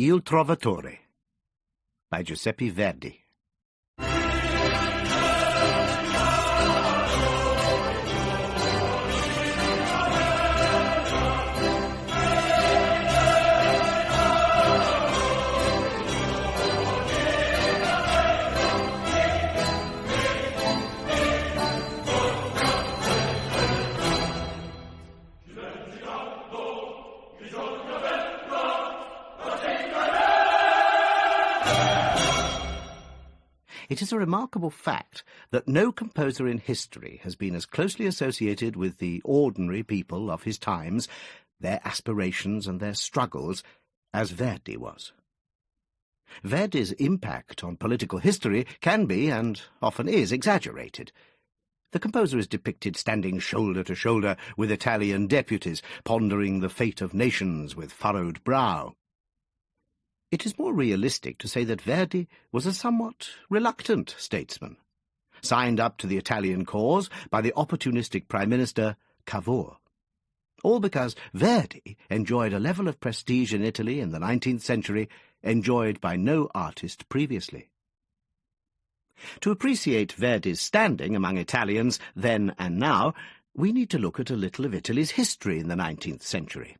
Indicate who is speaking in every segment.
Speaker 1: Il Trovatore by Giuseppe Verdi. It is a remarkable fact that no composer in history has been as closely associated with the ordinary people of his times, their aspirations and their struggles, as Verdi was. Verdi's impact on political history can be, and often is, exaggerated. The composer is depicted standing shoulder to shoulder with Italian deputies, pondering the fate of nations with furrowed brow. It is more realistic to say that Verdi was a somewhat reluctant statesman, signed up to the Italian cause by the opportunistic Prime Minister Cavour. All because Verdi enjoyed a level of prestige in Italy in the 19th century enjoyed by no artist previously. To appreciate Verdi's standing among Italians then and now, we need to look at a little of Italy's history in the 19th century.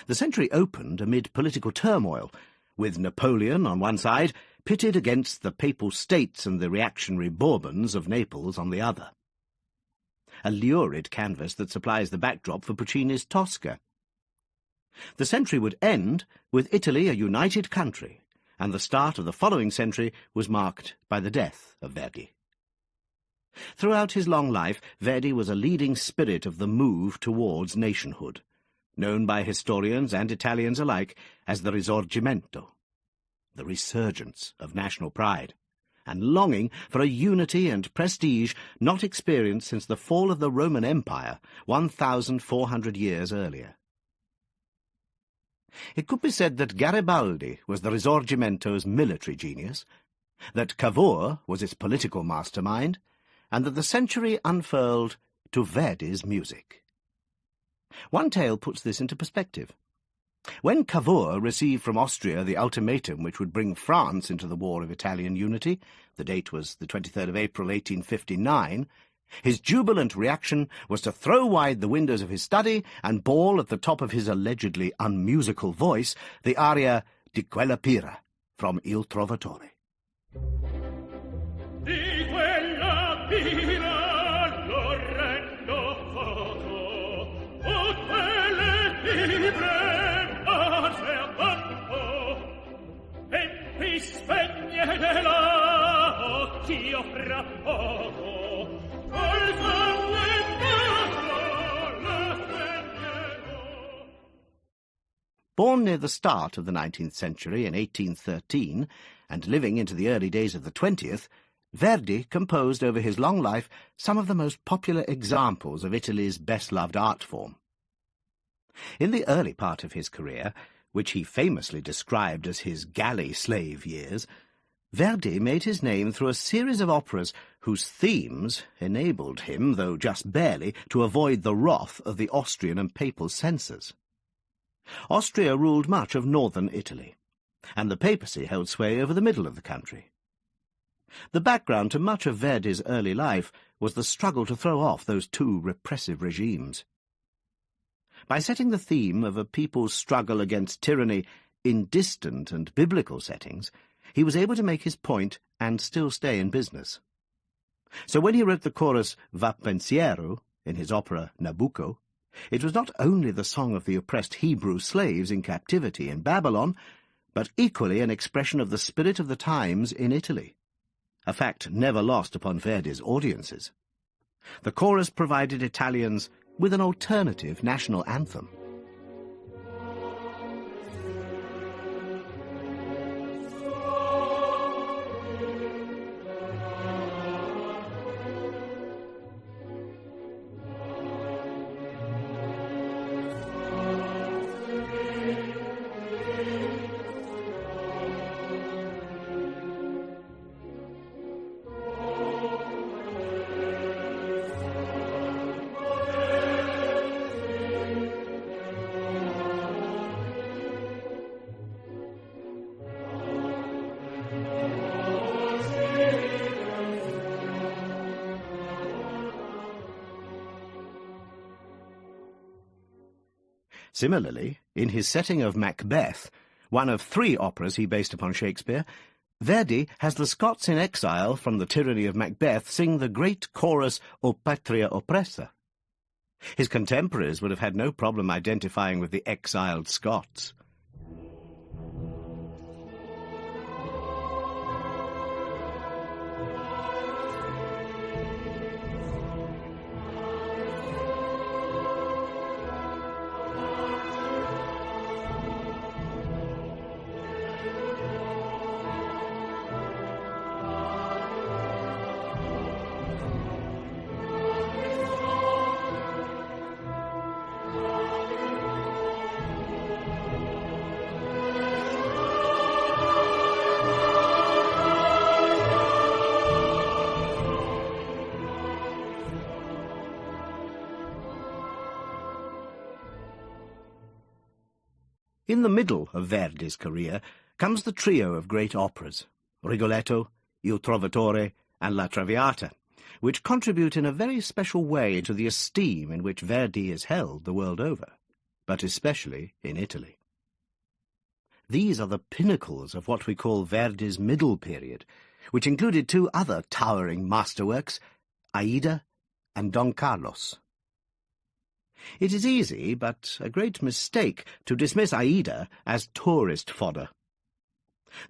Speaker 1: The century opened amid political turmoil, with Napoleon on one side pitted against the Papal States and the reactionary Bourbons of Naples on the other. A lurid canvas that supplies the backdrop for Puccini's Tosca. The century would end with Italy a united country, and the start of the following century was marked by the death of Verdi. Throughout his long life, Verdi was a leading spirit of the move towards nationhood, known by historians and Italians alike as the Risorgimento, the resurgence of national pride, and longing for a unity and prestige not experienced since the fall of the Roman Empire 1,400 years earlier. It could be said that Garibaldi was the Risorgimento's military genius, that Cavour was its political mastermind, and that the century unfurled to Verdi's music. One tale puts this into perspective. When Cavour received from Austria the ultimatum which would bring France into the War of Italian Unity, the date was the 23rd of April 1859, his jubilant reaction was to throw wide the windows of his study and bawl at the top of his allegedly unmusical voice the aria Di quella pira from Il Trovatore.
Speaker 2: Di quella pira lo rendo foto, o quelle libre ase a campo, e mi spegne la occhio fra poco.
Speaker 1: Born near the start of the 19th century in 1813, and living into the early days of the 20th, Verdi composed over his long life some of the most popular examples of Italy's best-loved art form. In the early part of his career, which he famously described as his galley slave years, Verdi made his name through a series of operas whose themes enabled him, though just barely, to avoid the wrath of the Austrian and Papal censors. Austria ruled much of northern Italy, and the papacy held sway over the middle of the country. The background to much of Verdi's early life was the struggle to throw off those two repressive regimes. By setting the theme of a people's struggle against tyranny in distant and biblical settings, he was able to make his point and still stay in business. So when he wrote the chorus Va Pensiero in his opera Nabucco, it was not only the song of the oppressed Hebrew slaves in captivity in Babylon, but equally an expression of the spirit of the times in Italy, a fact never lost upon Verdi's audiences. The chorus provided Italians with an alternative national anthem. Similarly, in his setting of Macbeth, one of 3 operas he based upon Shakespeare, Verdi has the Scots in exile from the tyranny of Macbeth sing the great chorus O Patria Oppressa. His contemporaries would have had no problem identifying with the exiled Scots. In the middle of Verdi's career comes the trio of great operas, Rigoletto, Il Trovatore, and La Traviata, which contribute in a very special way to the esteem in which Verdi is held the world over, but especially in Italy. These are the pinnacles of what we call Verdi's middle period, which included 2 other towering masterworks, Aida and Don Carlos. It is easy, but a great mistake, to dismiss Aida as tourist fodder.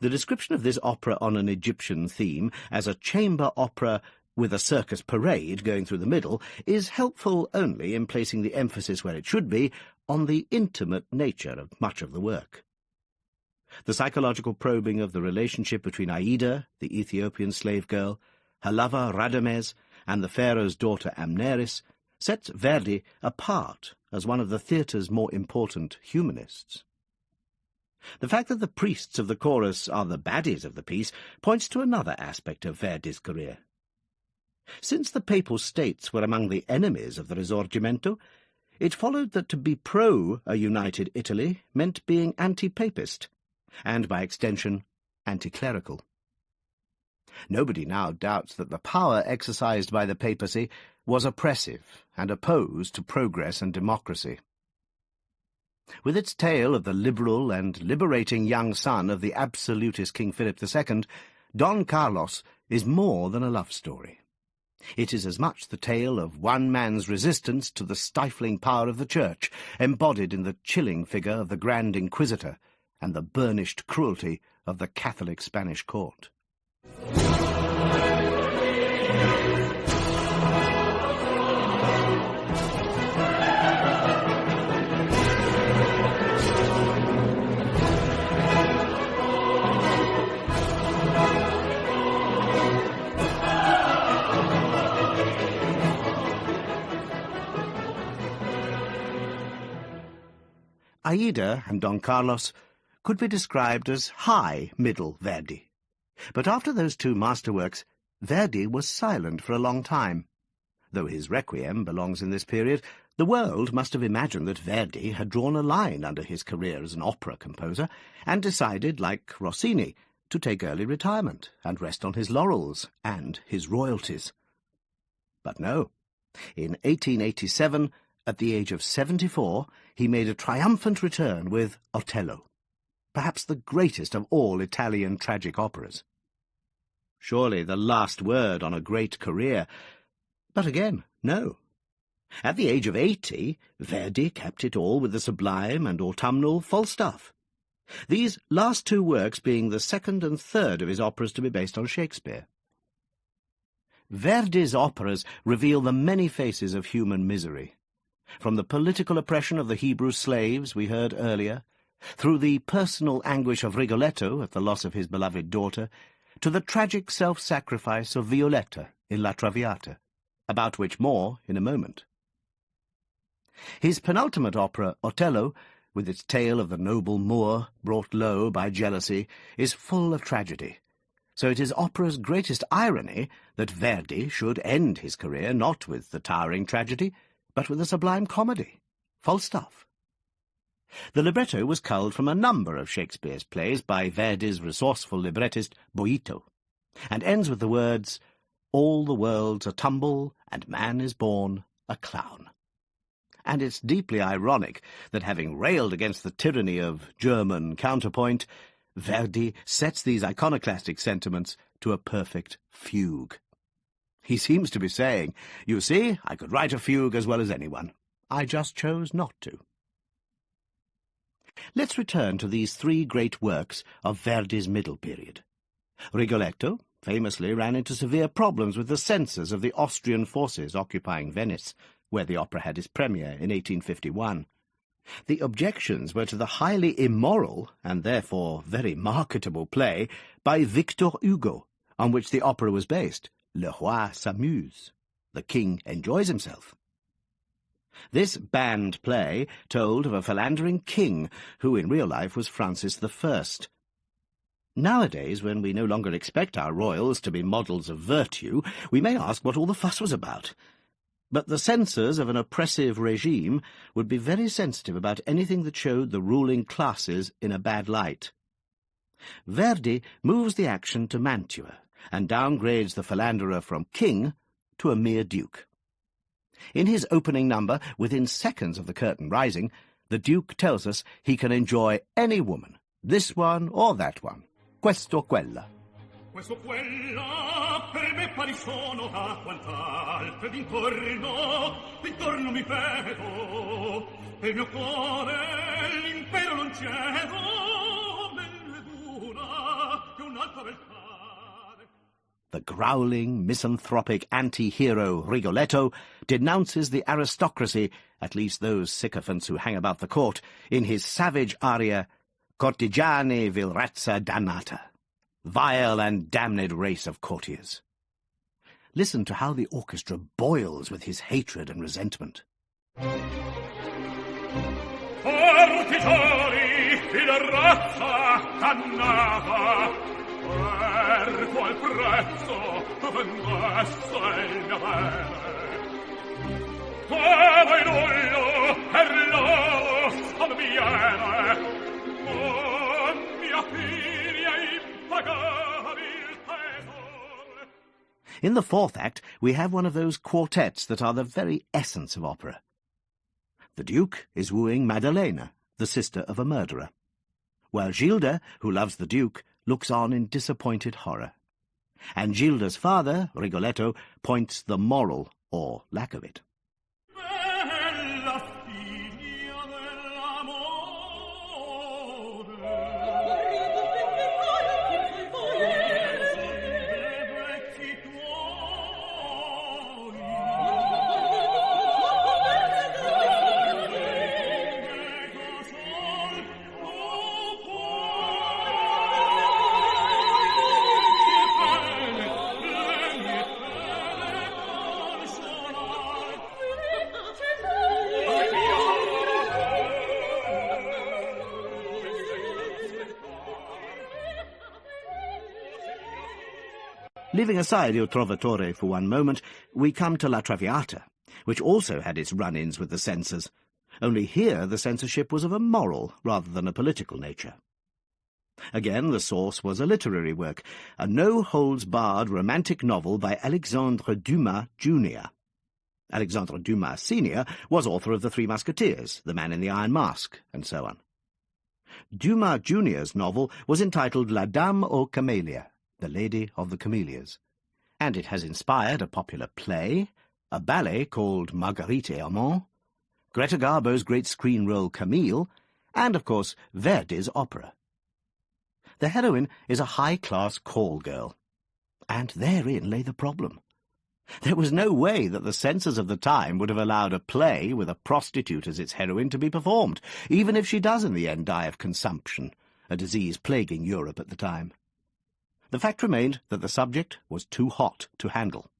Speaker 1: The description of this opera on an Egyptian theme as a chamber opera with a circus parade going through the middle is helpful only in placing the emphasis where it should be on the intimate nature of much of the work. The psychological probing of the relationship between Aida, the Ethiopian slave girl, her lover Radames, and the pharaoh's daughter Amneris sets Verdi apart as one of the theatre's more important humanists. The fact that the priests of the chorus are the baddies of the piece points to another aspect of Verdi's career. Since the Papal States were among the enemies of the Risorgimento, it followed that to be pro a united Italy meant being anti-papist, and by extension anti-clerical. Nobody now doubts that the power exercised by the papacy was oppressive and opposed to progress and democracy. With its tale of the liberal and liberating young son of the absolutist King Philip II, Don Carlos is more than a love story. It is as much the tale of one man's resistance to the stifling power of the Church, embodied in the chilling figure of the Grand Inquisitor and the burnished cruelty of the Catholic Spanish court. Aida and Don Carlos could be described as high-middle Verdi. But after those 2 masterworks, Verdi was silent for a long time. Though his Requiem belongs in this period, the world must have imagined that Verdi had drawn a line under his career as an opera composer and decided, like Rossini, to take early retirement and rest on his laurels and his royalties. But no. In 1887, at the age of 74, he made a triumphant return with Otello, perhaps the greatest of all Italian tragic operas. Surely the last word on a great career. But again, no. At the age of 80, Verdi kept it all with the sublime and autumnal Falstaff. These last 2 works being the second and third of his operas to be based on Shakespeare. Verdi's operas reveal the many faces of human misery, from the political oppression of the Hebrew slaves we heard earlier, through the personal anguish of Rigoletto at the loss of his beloved daughter, to the tragic self-sacrifice of Violetta in La Traviata, about which more in a moment. His penultimate opera, Otello, with its tale of the noble Moor brought low by jealousy, is full of tragedy, so it is opera's greatest irony that Verdi should end his career not with the towering tragedy, but with a sublime comedy, Falstaff. The libretto was culled from a number of Shakespeare's plays by Verdi's resourceful librettist Boito, and ends with the words, "All the world's a tumble, and man is born a clown." And it's deeply ironic that, having railed against the tyranny of German counterpoint, Verdi sets these iconoclastic sentiments to a perfect fugue. He seems to be saying, "You see, I could write a fugue as well as anyone. I just chose not to." Let's return to these three great works of Verdi's middle period. Rigoletto famously ran into severe problems with the censors of the Austrian forces occupying Venice, where the opera had its premiere in 1851. The objections were to the highly immoral, and therefore very marketable play, by Victor Hugo, on which the opera was based, Le Roi s'amuse. The king enjoys himself. This banned play told of a philandering king who in real life was Francis I. Nowadays, when we no longer expect our royals to be models of virtue, we may ask what all the fuss was about. But the censors of an oppressive regime would be very sensitive about anything that showed the ruling classes in a bad light. Verdi moves the action to Mantua and downgrades the philanderer from king to a mere duke. In his opening number, within seconds of the curtain rising, the duke tells us he can enjoy any woman, this one or that one, questo quella.
Speaker 2: Questo quella per me pari sono a quant'altre d'intorno mi vedo e il mio cuore l'impero non cedo me dura che un'altra beltà.
Speaker 1: The growling, misanthropic anti-hero Rigoletto denounces the aristocracy, at least those sycophants who hang about the court, in his savage aria, Cortigiani vil razza dannata, vile and damned race of courtiers. Listen to how the orchestra boils with his hatred and resentment.
Speaker 2: Cortigiani vil razza dannata, per qual prezzo vendesse il mio bene. Come in olio per l'oro sconviene, mia figlia impagabil tesor.
Speaker 1: In the fourth act, we have one of those quartets that are the very essence of opera. The Duke is wooing Maddalena, the sister of a murderer, while Gilda, who loves the Duke, looks on in disappointed horror. And Gilda's father, Rigoletto, points the moral, or lack of it. Leaving aside Il Trovatore for one moment, we come to La Traviata, which also had its run-ins with the censors, only here the censorship was of a moral rather than a political nature. Again, the source was a literary work, a no-holds-barred romantic novel by Alexandre Dumas Jr. Alexandre Dumas Sr. was author of The Three Musketeers, The Man in the Iron Mask, and so on. Dumas Jr.'s novel was entitled La Dame aux Camélias, The Lady of the Camellias, and it has inspired a popular play, a ballet called Marguerite et Armand, Greta Garbo's great screen role Camille, and, of course, Verdi's opera. The heroine is a high-class call girl, and therein lay the problem. There was no way that the censors of the time would have allowed a play with a prostitute as its heroine to be performed, even if she does in the end die of consumption, a disease plaguing Europe at the time. The fact remained that the subject was too hot to handle.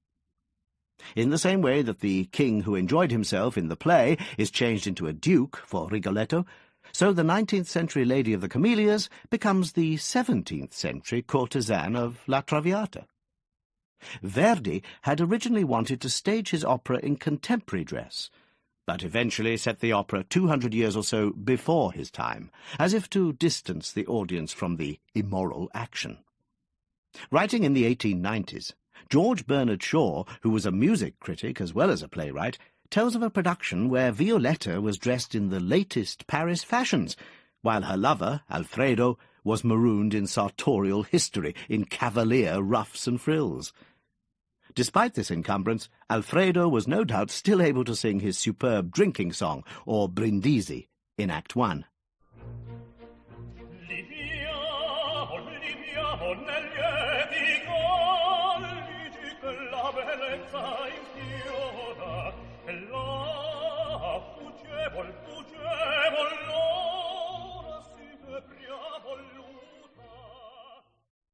Speaker 1: In the same way that the king who enjoyed himself in the play is changed into a duke for Rigoletto, so the 19th-century Lady of the Camellias becomes the 17th-century courtesan of La Traviata. Verdi had originally wanted to stage his opera in contemporary dress, but eventually set the opera 200 years or so before his time, as if to distance the audience from the immoral action. Writing in the 1890s, George Bernard Shaw, who was a music critic as well as a playwright, tells of a production where Violetta was dressed in the latest Paris fashions, while her lover, Alfredo, was marooned in sartorial history, in cavalier ruffs and frills. Despite this encumbrance, Alfredo was no doubt still able to sing his superb drinking song, or Brindisi, in Act 1.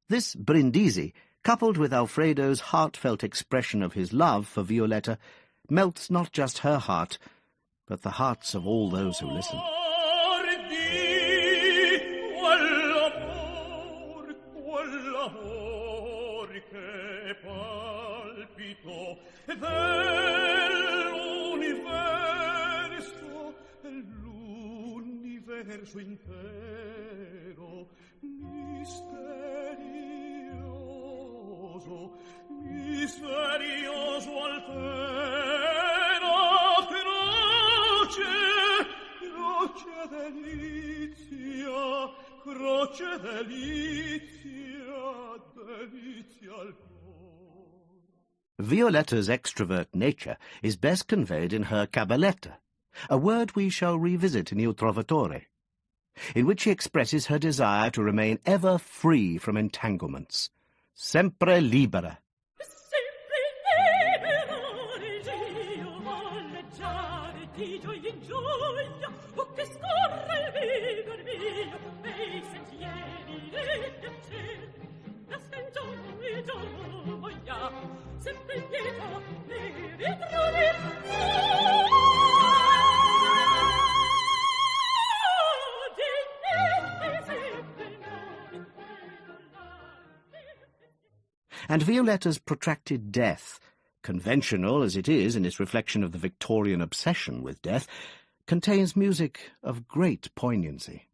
Speaker 1: This Brindisi, coupled with Alfredo's heartfelt expression of his love for Violetta, melts not just her heart, but the hearts of all those who listen.
Speaker 2: Misterioso Altero, croce delizia, delizia al cor.
Speaker 1: Violetta's extrovert nature is best conveyed in her cabaletta, a word we shall revisit in Il Trovatore, in which she expresses her desire to remain ever free from entanglements, sempre libera. And Violetta's protracted death, conventional as it is in its reflection of the Victorian obsession with death, contains music of great poignancy.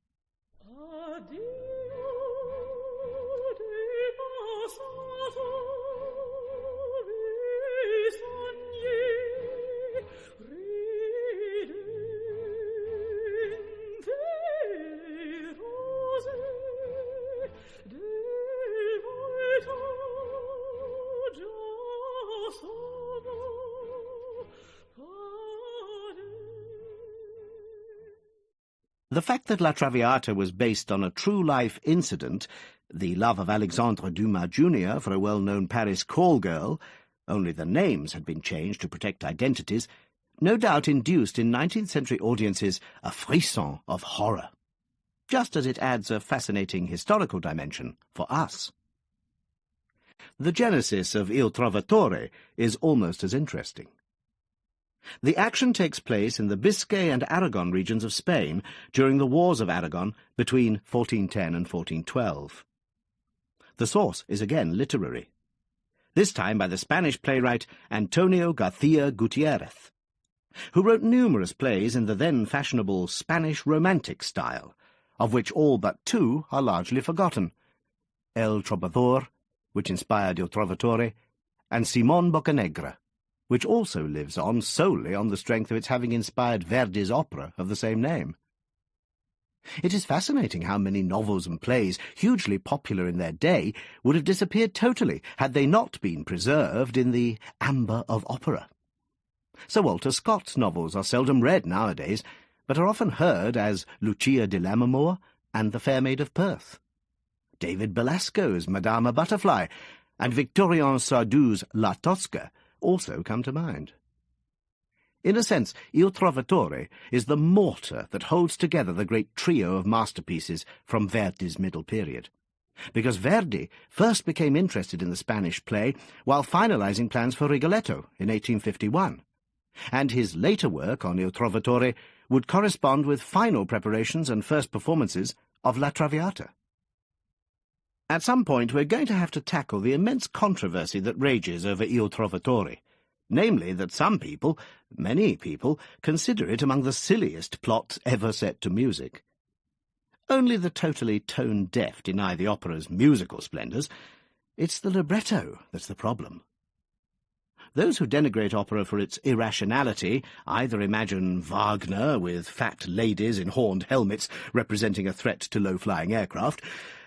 Speaker 1: The fact that La Traviata was based on a true-life incident, the love of Alexandre Dumas Jr. for a well-known Paris call-girl, only the names had been changed to protect identities, no doubt induced in 19th-century audiences a frisson of horror, just as it adds a fascinating historical dimension for us. The genesis of Il Trovatore is almost as interesting. The action takes place in the Biscay and Aragon regions of Spain during the Wars of Aragon between 1410 and 1412. The source is again literary, this time by the Spanish playwright Antonio García Gutiérrez, who wrote numerous plays in the then fashionable Spanish Romantic style, of which all but two are largely forgotten: El Trovatore, which inspired Il Trovatore, and Simón Boccanegra, which also lives on solely on the strength of its having inspired Verdi's opera of the same name. It is fascinating how many novels and plays, hugely popular in their day, would have disappeared totally had they not been preserved in the amber of opera. Sir Walter Scott's novels are seldom read nowadays, but are often heard as Lucia di Lammermoor and The Fair Maid of Perth. David Belasco's Madama Butterfly and Victorien Sardou's La Tosca also come to mind. In a sense, Il Trovatore is the mortar that holds together the great trio of masterpieces from Verdi's middle period, because Verdi first became interested in the Spanish play while finalizing plans for Rigoletto in 1851, and his later work on Il Trovatore would correspond with final preparations and first performances of La Traviata. At some point we're going to have to tackle the immense controversy that rages over Il Trovatore, namely that some people, many people, consider it among the silliest plots ever set to music. Only the totally tone-deaf deny the opera's musical splendours. It's the libretto that's the problem. Those who denigrate opera for its irrationality either imagine Wagner with fat ladies in horned helmets representing a threat to low-flying aircraft,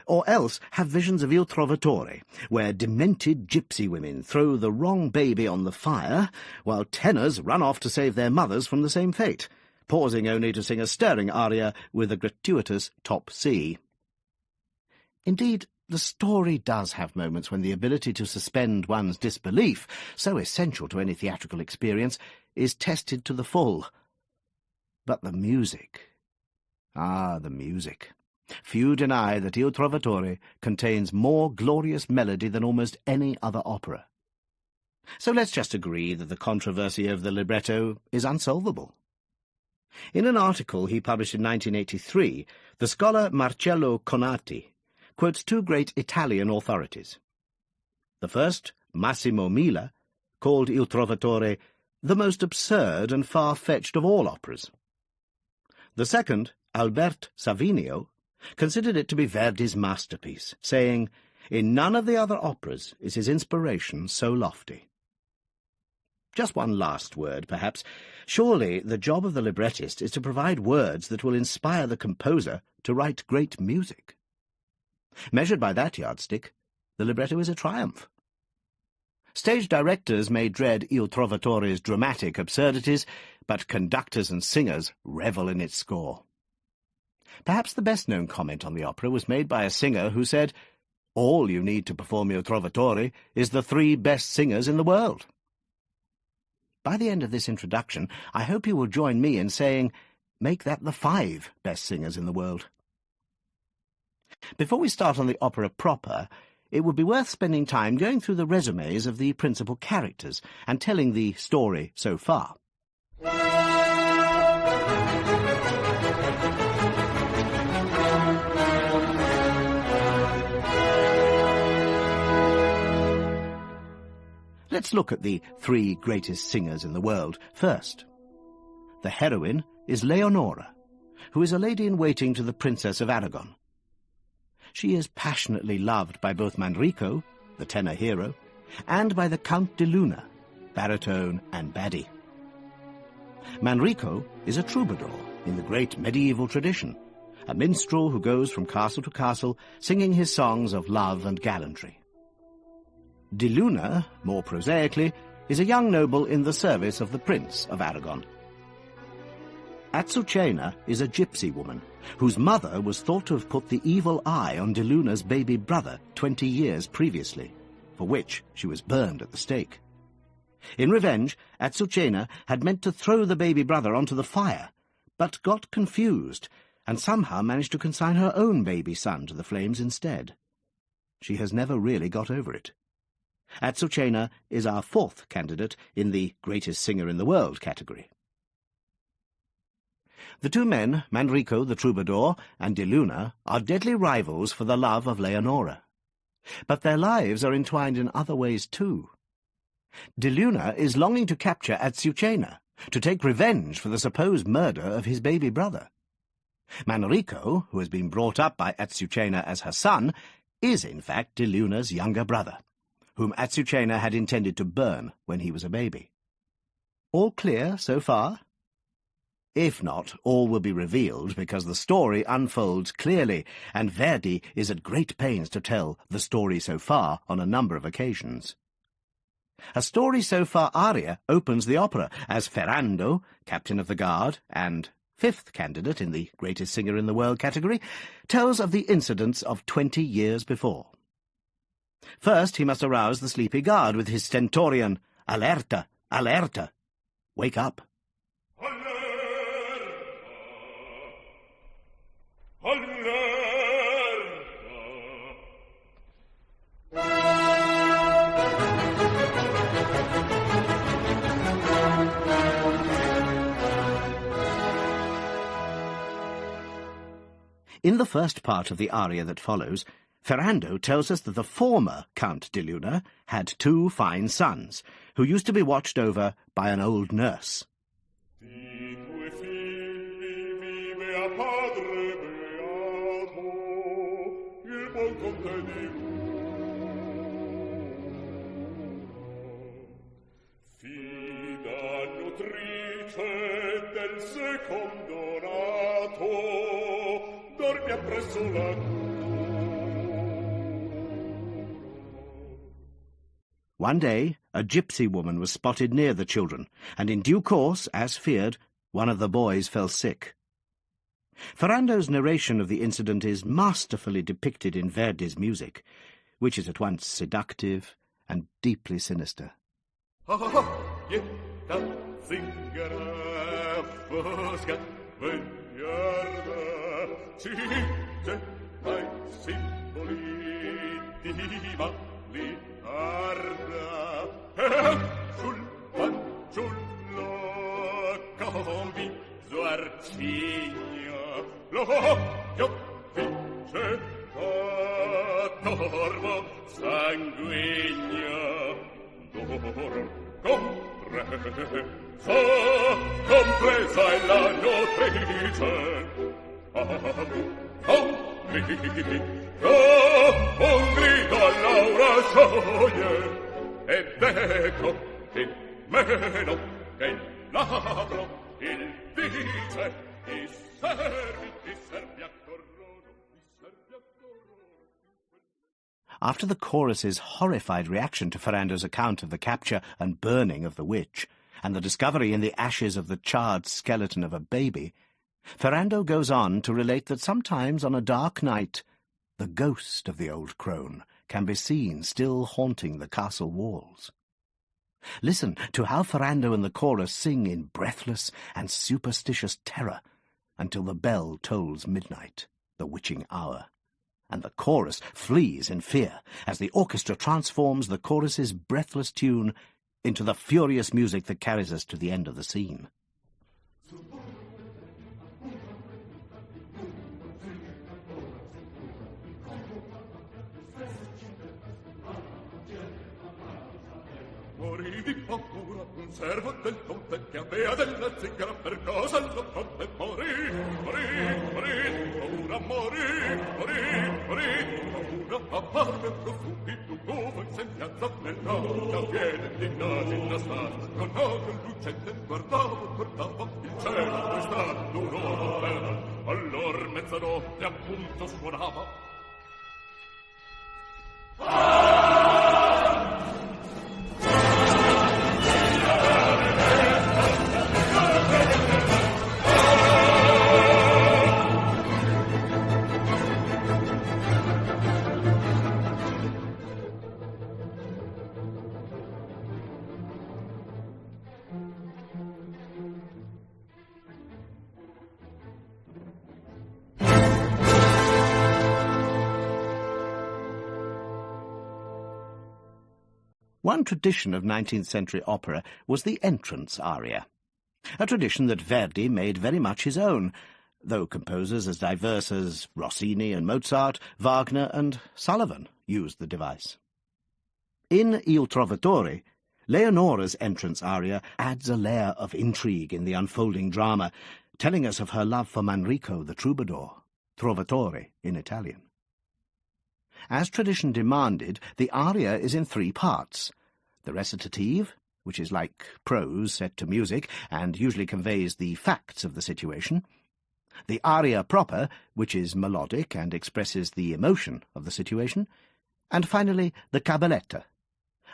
Speaker 1: or else have visions of Il Trovatore, where demented gypsy women throw the wrong baby on the fire, while tenors run off to save their mothers from the same fate, pausing only to sing a stirring aria with a gratuitous top C. Indeed, the story does have moments when the ability to suspend one's disbelief, so essential to any theatrical experience, is tested to the full. But the music... the music. Few deny that Il Trovatore contains more glorious melody than almost any other opera. So let's just agree that the controversy over the libretto is unsolvable. In an article he published in 1983, the scholar Marcello Conati quotes two great Italian authorities. The first, Massimo Mila, called Il Trovatore the most absurd and far-fetched of all operas. The second, Albert Savinio, considered it to be Verdi's masterpiece, saying, "In none of the other operas is his inspiration so lofty." Just one last word, perhaps. Surely the job of the librettist is to provide words that will inspire the composer to write great music. Measured by that yardstick, the libretto is a triumph. Stage directors may dread Il Trovatore's dramatic absurdities, but conductors and singers revel in its score. Perhaps the best-known comment on the opera was made by a singer who said, "All you need to perform Il Trovatore is the 3 best singers in the world." By the end of this introduction, I hope you will join me in saying, make that the 5 best singers in the world. Before we start on the opera proper, it would be worth spending time going through the resumes of the principal characters and telling the story so far. Let's look at the 3 greatest singers in the world first. The heroine is Leonora, who is a lady-in-waiting to the Princess of Aragon. She is passionately loved by both Manrico, the tenor hero, and by the Count de Luna, baritone and baddie. Manrico is a troubadour in the great medieval tradition, a minstrel who goes from castle to castle singing his songs of love and gallantry. De Luna, more prosaically, is a young noble in the service of the Prince of Aragon. Azucena is a gypsy woman, whose mother was thought to have put the evil eye on De Luna's baby brother 20 years previously, for which she was burned at the stake. In revenge, Azucena had meant to throw the baby brother onto the fire, but got confused, and somehow managed to consign her own baby son to the flames instead. She has never really got over it. Azucena is our 4th candidate in the greatest singer in the world category. The 2 men, Manrico the troubadour and De Luna, are deadly rivals for the love of Leonora. But their lives are entwined in other ways too. De Luna is longing to capture Azucena, to take revenge for the supposed murder of his baby brother. Manrico, who has been brought up by Azucena as her son, is in fact De Luna's younger brother, whom Azucena had intended to burn when he was a baby. All clear so far? If not, all will be revealed because the story unfolds clearly, and Verdi is at great pains to tell the story so far on a number of occasions. A story so far aria opens the opera as Ferrando, captain of the guard and 5th candidate in the greatest singer in the world category, tells of the incidents of 20 years before. First, he must arouse the sleepy guard with his stentorian, "Alerta! Alerta! Wake up!" In the first part of the aria that follows, Ferrando tells us that the former Count de Luna had 2 fine sons, who used to be watched over by an old nurse.
Speaker 2: narice del secondo nato dormia presso la
Speaker 1: One day, a gypsy woman was spotted near the children, and in due course, as feared, one of the boys fell sick. Ferrando's narration of the incident is masterfully depicted in Verdi's music, which is at once seductive and deeply sinister.
Speaker 2: sul fanciullo conviso arcigno l'occhio vince torvo sanguigno d'oro compresa è la nutrice un grido all'aura scioglie ed ecco il meno che il ladro il dice ti servi a corrono.
Speaker 1: After the chorus's horrified reaction to Ferrando's account of the capture and burning of the witch, and the discovery in the ashes of the charred skeleton of a baby, Ferrando goes on to relate that sometimes on a dark night the ghost of the old crone can be seen still haunting the castle walls. Listen to how Ferrando and the chorus sing in breathless and superstitious terror until the bell tolls midnight, the witching hour, and the chorus flees in fear as the orchestra transforms the chorus's breathless tune into the furious music that carries us to the end of the scene.
Speaker 2: Morì di paura un servo del conte che avea della zingara per cosa lo fronte morì paura a parte profondi tu come insegnanza nel da piede di nasi da stanza con occhio lucente guardava il cielo e stato un'ora bella allor mezzanotte appunto suonava
Speaker 1: One tradition of 19th-century opera was the entrance aria, a tradition that Verdi made very much his own, though composers as diverse as Rossini and Mozart, Wagner and Sullivan used the device. In Il Trovatore, Leonora's entrance aria adds a layer of intrigue in the unfolding drama, telling us of her love for Manrico the troubadour, Trovatore in Italian. As tradition demanded, the aria is in three parts: the recitative, which is like prose set to music and usually conveys the facts of the situation; the aria proper, which is melodic and expresses the emotion of the situation; and finally the cabaletta,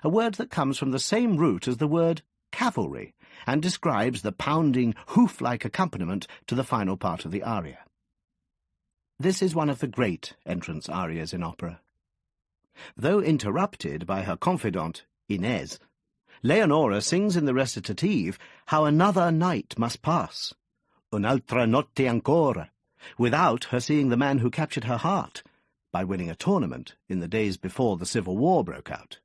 Speaker 1: a word that comes from the same root as the word cavalry and describes the pounding, hoof-like accompaniment to the final part of the aria. This is one of the great entrance arias in opera. Though interrupted by her confidante, Inez, Leonora sings in the recitative how another night must pass, un'altra notte ancora, without her seeing the man who captured her heart by winning a tournament in the days before the Civil War broke out.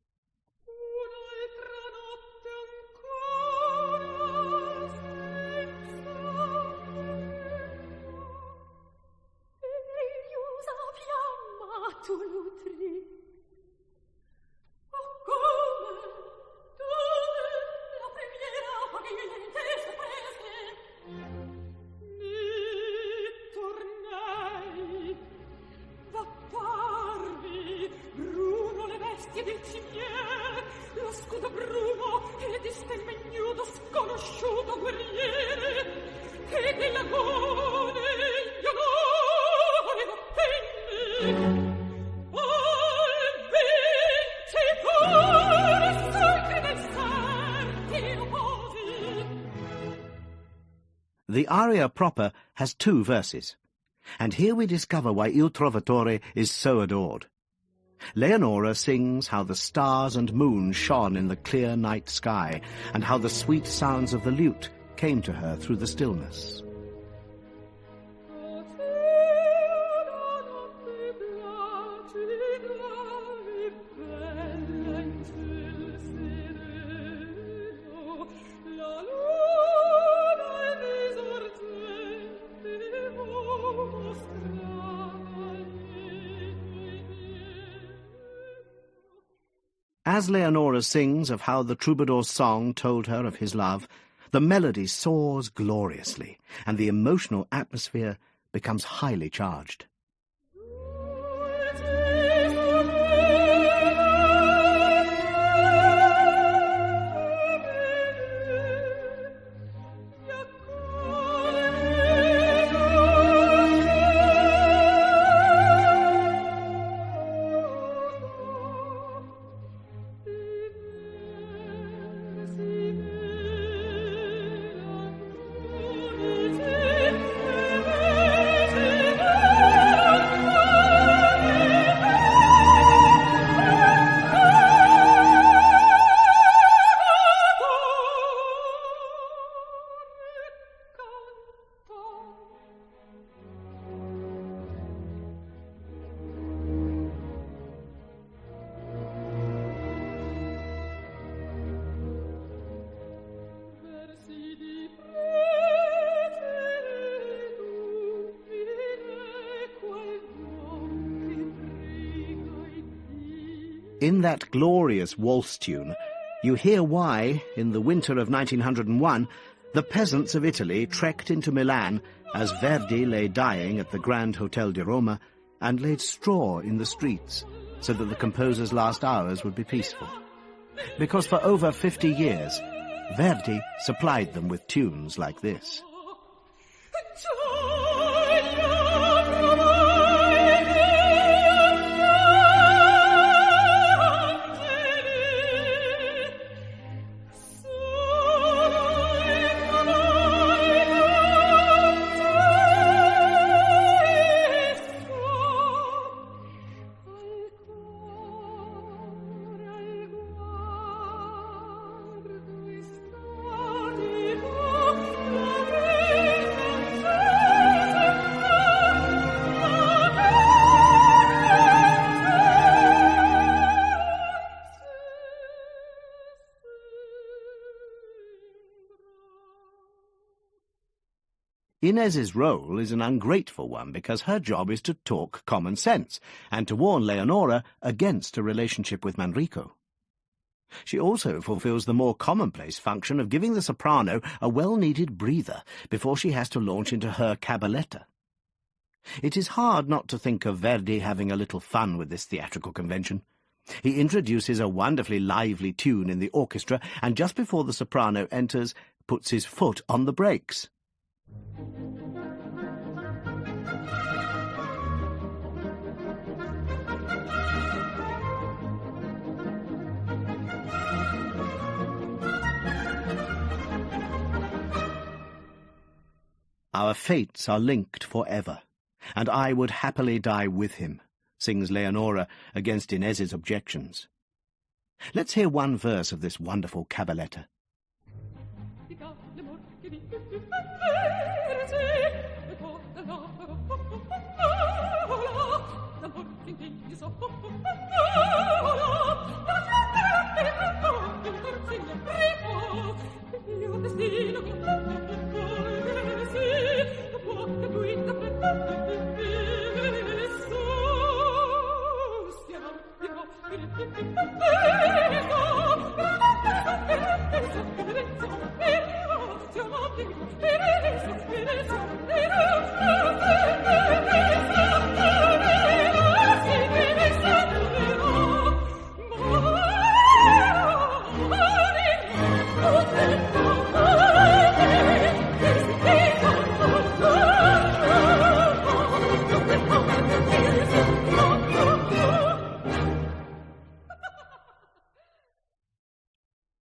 Speaker 2: Bruno le bestie del cimiere
Speaker 3: la scusa bruno e distemegnuto sconosciuto guerriere che dell'agone gli onori ottenne.
Speaker 1: The aria proper has 2 verses, and here we discover why Il Trovatore is so adored. Leonora sings how the stars and moon shone in the clear night sky, and how the sweet sounds of the lute came to her through the stillness. As Leonora sings of how the troubadour's song told her of his love, the melody soars gloriously, and the emotional atmosphere becomes highly charged. In that glorious waltz tune, you hear why, in the winter of 1901, the peasants of Italy trekked into Milan as Verdi lay dying at the Grand Hotel di Roma and laid straw in the streets so that the composer's last hours would be peaceful. Because for over 50 years, Verdi supplied them with tunes like this. Inez's role is an ungrateful one because her job is to talk common sense and to warn Leonora against a relationship with Manrico. She also fulfills the more commonplace function of giving the soprano a well-needed breather before she has to launch into her cabaletta. It is hard not to think of Verdi having a little fun with this theatrical convention. He introduces a wonderfully lively tune in the orchestra and just before the soprano enters, puts his foot on the brakes. Our fates are linked forever, and I would happily die with him, sings Leonora against Inez's objections. Let's hear one verse of this wonderful cabaletta.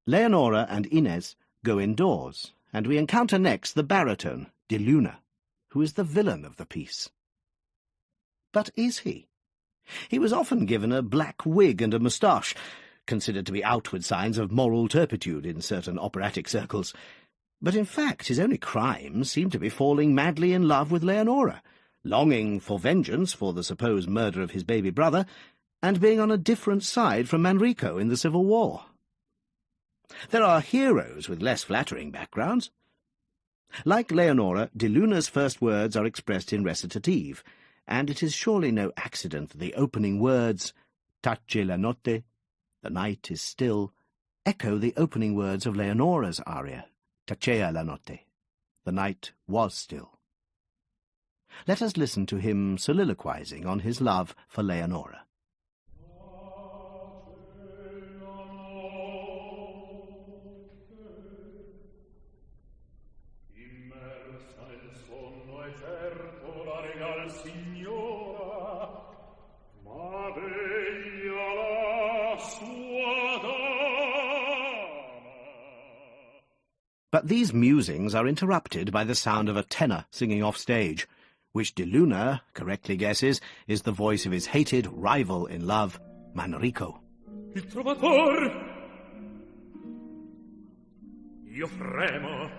Speaker 1: Leonora and Inez go indoors, and we encounter next the baritone, De Luna, who is the villain of the piece. But is he? He was often given a black wig and a moustache, considered to be outward signs of moral turpitude in certain operatic circles. But in fact his only crimes seem to be falling madly in love with Leonora, longing for vengeance for the supposed murder of his baby brother, and being on a different side from Manrico in the Civil War. There are heroes with less flattering backgrounds. Like Leonora, De Luna's first words are expressed in recitative, and it is surely no accident that the opening words, Tace la notte, the night is still, echo the opening words of Leonora's aria, Tacea la notte, the night was still. Let us listen to him soliloquizing on his love for Leonora. But these musings are interrupted by the sound of a tenor singing off stage, which De Luna correctly guesses is the voice of his hated rival in love, Manrico.
Speaker 2: Il Trovatore! Io fremo!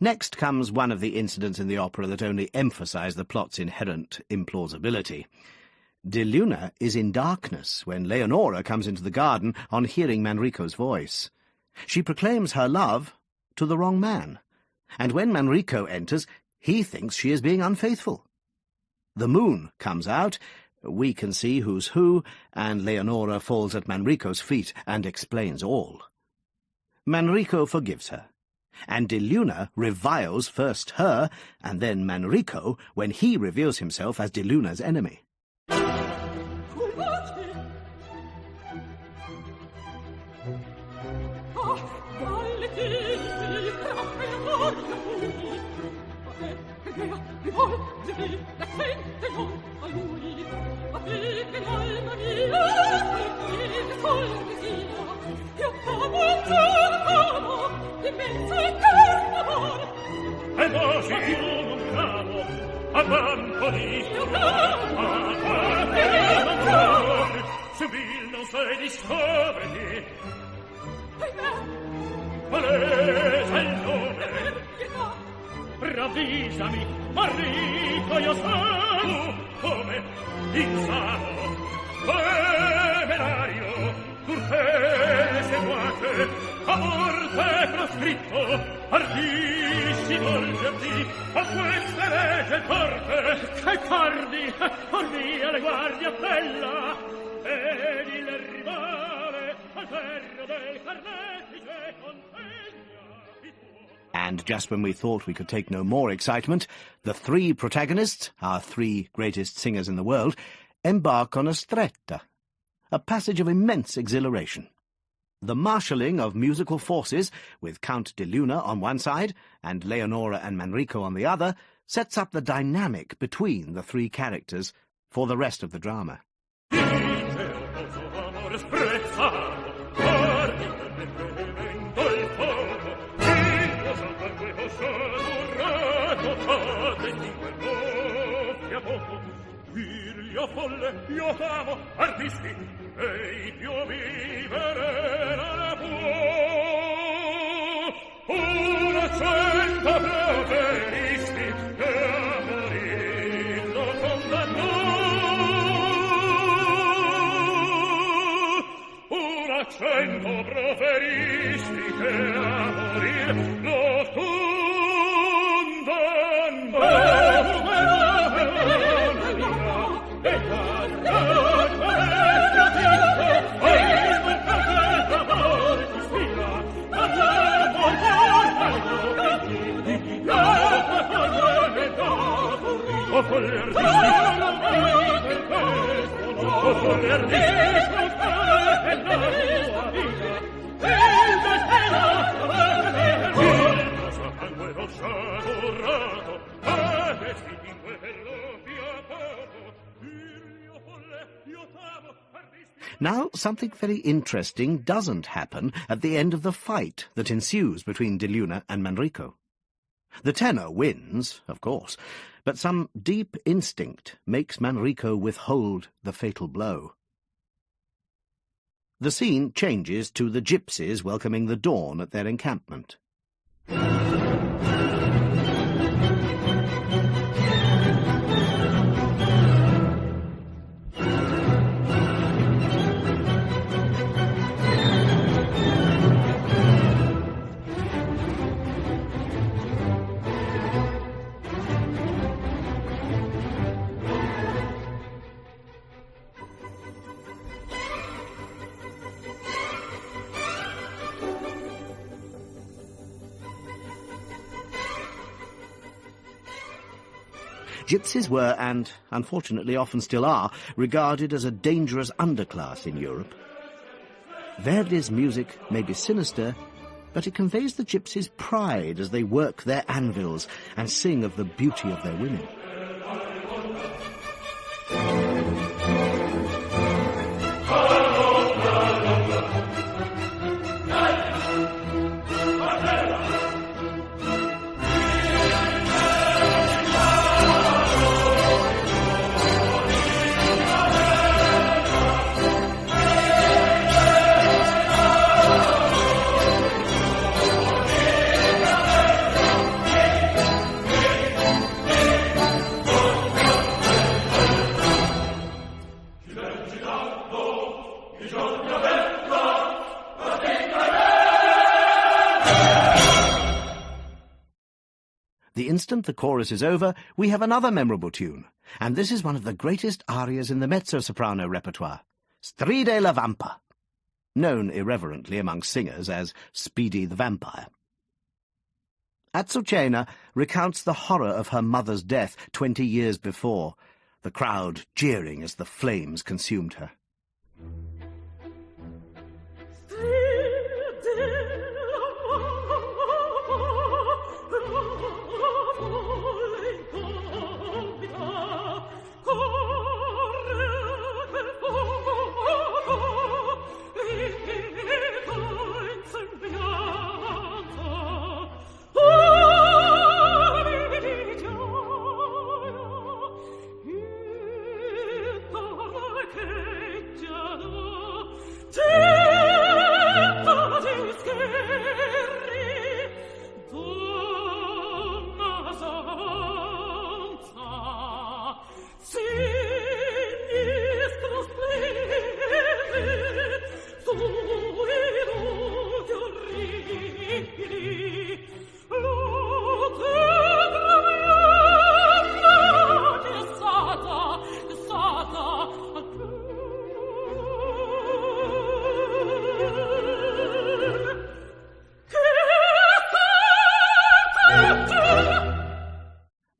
Speaker 1: Next comes one of the incidents in the opera that only emphasize the plot's inherent implausibility. De Luna is in darkness when Leonora comes into the garden on hearing Manrico's voice. She proclaims her love to the wrong man, and when Manrico enters, he thinks she is being unfaithful. The moon comes out, we can see who's who, and Leonora falls at Manrico's feet and explains all. Manrico forgives her, and De Luna reviles first her and then Manrico when he reveals himself as De Luna's enemy.
Speaker 2: non sei discoverti. Qual è il nome? Ravvisami, Manrico, io sono come insano, temerario, purché seguace, a morte proscritto, ardisci volgerti a questa legge forte. Che cardi, or via le guardie appella, ed il rivale al ferro del carnefice consegna.
Speaker 1: And just when we thought we could take no more excitement, the three protagonists, our three greatest singers in the world, embark on a stretta, a passage of immense exhilaration. The marshalling of musical forces, with Count de Luna on one side and Leonora and Manrico on the other, sets up the dynamic between the three characters for the rest of the drama.
Speaker 2: Io folle, io amo artisti, e più vivere non può. Una cento proferisti che a morir lo condannò. Una cento proferisti che a morir lo condannò.
Speaker 1: Now, something very interesting doesn't happen at the end of the fight that ensues between De Luna and Manrico. The tenor wins, of course, but some deep instinct makes Manrico withhold the fatal blow. The scene changes to the gypsies welcoming the dawn at their encampment. Gypsies were, and unfortunately often still are, regarded as a dangerous underclass in Europe. Verdi's music may be sinister, but it conveys the gypsies' pride as they work their anvils and sing of the beauty of their women. The instant the chorus is over, we have another memorable tune, and this is one of the greatest arias in the mezzo-soprano repertoire, Stride la Vampa, known irreverently among singers as Speedy the Vampire. Azucena recounts the horror of her mother's death 20 years before, the crowd jeering as the flames consumed her.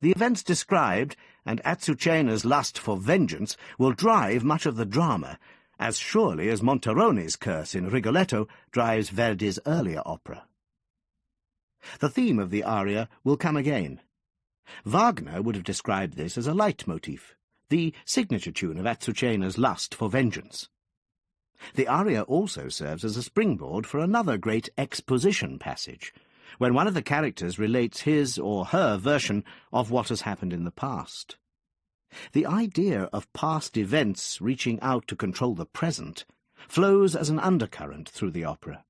Speaker 1: The events described, and Azucena's lust for vengeance, will drive much of the drama, as surely as Monterone's curse in Rigoletto drives Verdi's earlier opera. The theme of the aria will come again. Wagner would have described this as a leitmotif, the signature tune of Azucena's lust for vengeance. The aria also serves as a springboard for another great exposition passage, when one of the characters relates his or her version of what has happened in the past. The idea of past events reaching out to control the present flows as an undercurrent through the opera.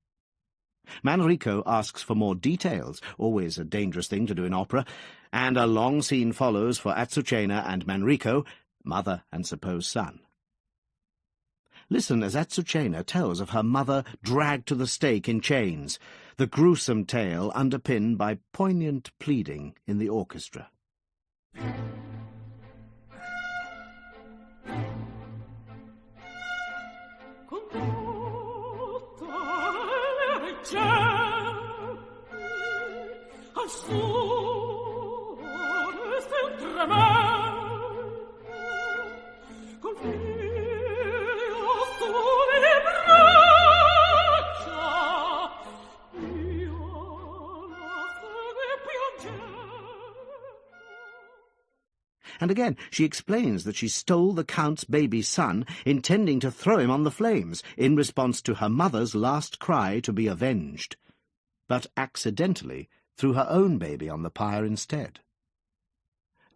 Speaker 1: Manrico asks for more details, always a dangerous thing to do in opera, and a long scene follows for Azucena and Manrico, mother and supposed son. Listen as Azucena tells of her mother dragged to the stake in chains, the gruesome tale underpinned by poignant pleading in the orchestra.
Speaker 3: Con
Speaker 1: And again, she explains that she stole the Count's baby son, intending to throw him on the flames, in response to her mother's last cry to be avenged, but accidentally threw her own baby on the pyre instead.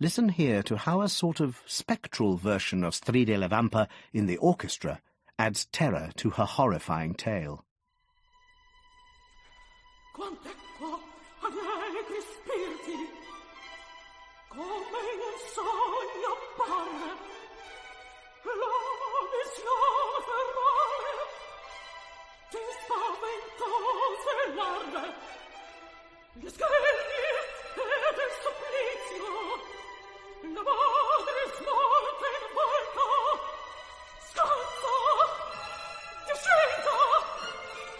Speaker 1: Listen here to how a sort of spectral version of Stride le Vampa in the orchestra adds terror to her horrifying tale.
Speaker 3: Quant'ecco allegri spiriti, come in un sogno appare, la visione ferrare di spaventose larve, gli scherzi ed il supplizio, la madre smorta in volta, scansa, discesa,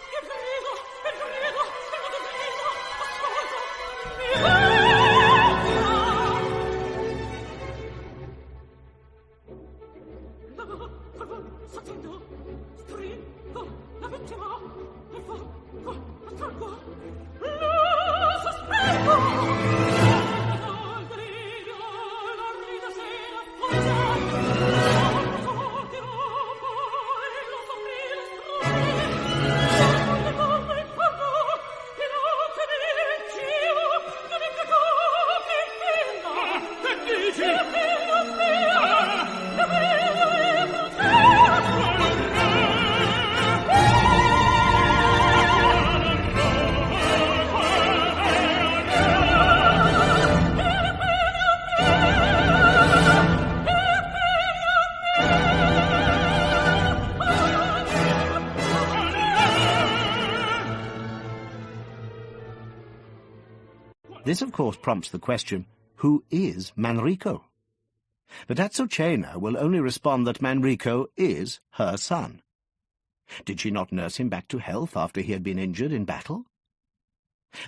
Speaker 3: che grido, e grido, e non grido, ascolta, mi la s'attendo, stringo, la vittima, e fa, attraggo, la sospetto.
Speaker 1: This, of course, prompts the question, who is Manrico? But Azucena will only respond that Manrico is her son. Did she not nurse him back to health after he had been injured in battle?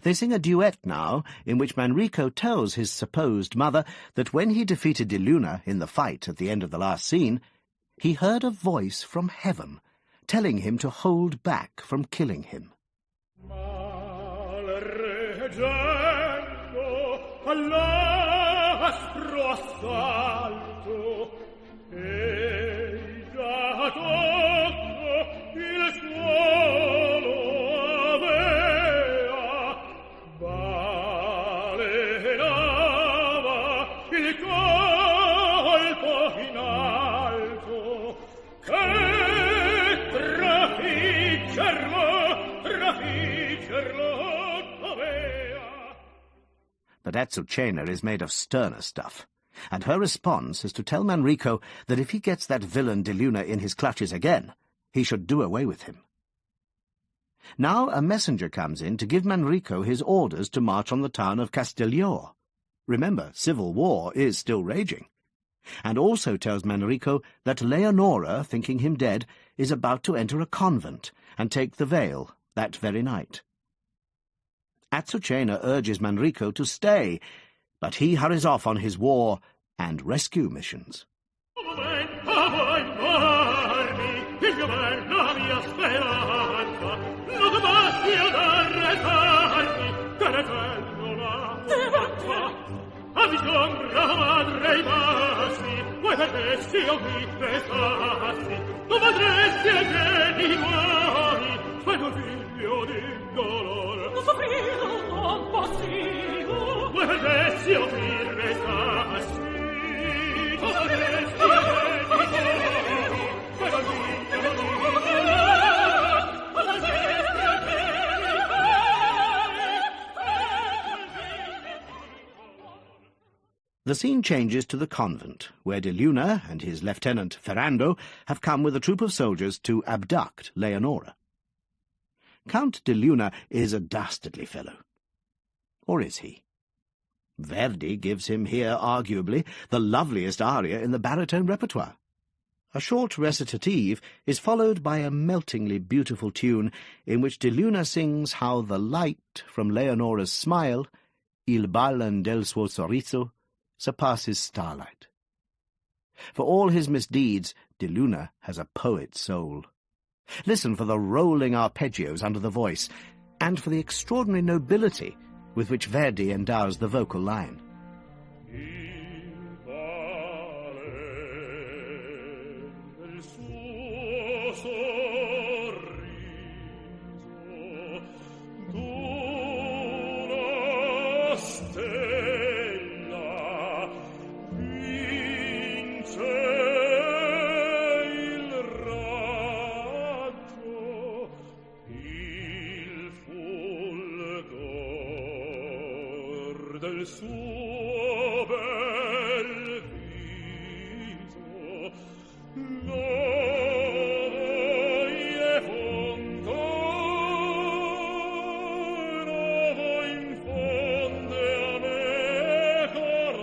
Speaker 1: They sing a duet now, in which Manrico tells his supposed mother that when he defeated De Luna in the fight at the end of the last scene, he heard a voice from heaven telling him to hold back from killing him.
Speaker 2: All'aspro asfalto e già tocco il suolo avea balenava il colpo in alto e trafiggerlo avea.
Speaker 1: But Azucena is made of sterner stuff, and her response is to tell Manrico that if he gets that villain De Luna in his clutches again, he should do away with him. Now a messenger comes in to give Manrico his orders to march on the town of Castiglione. Remember, civil war is still raging. And also tells Manrico that Leonora, thinking him dead, is about to enter a convent and take the veil that very night. Azucena urges Manrico to stay, but he hurries off on his war and rescue missions. The scene changes to the convent, where De Luna and his lieutenant Ferrando have come with a troop of soldiers to abduct Leonora. Count De Luna is a dastardly fellow. Or is he? Verdi gives him here, arguably, the loveliest aria in the baritone repertoire. A short recitative is followed by a meltingly beautiful tune in which De Luna sings how the light from Leonora's smile, il ballan del suo sorriso, surpasses starlight. For all his misdeeds, De Luna has a poet's soul. Listen for the rolling arpeggios under the voice, and for the extraordinary nobility with which Verdi endows the vocal line.
Speaker 2: Il del suo bel viso, noie fontoro infonde a me coraggio.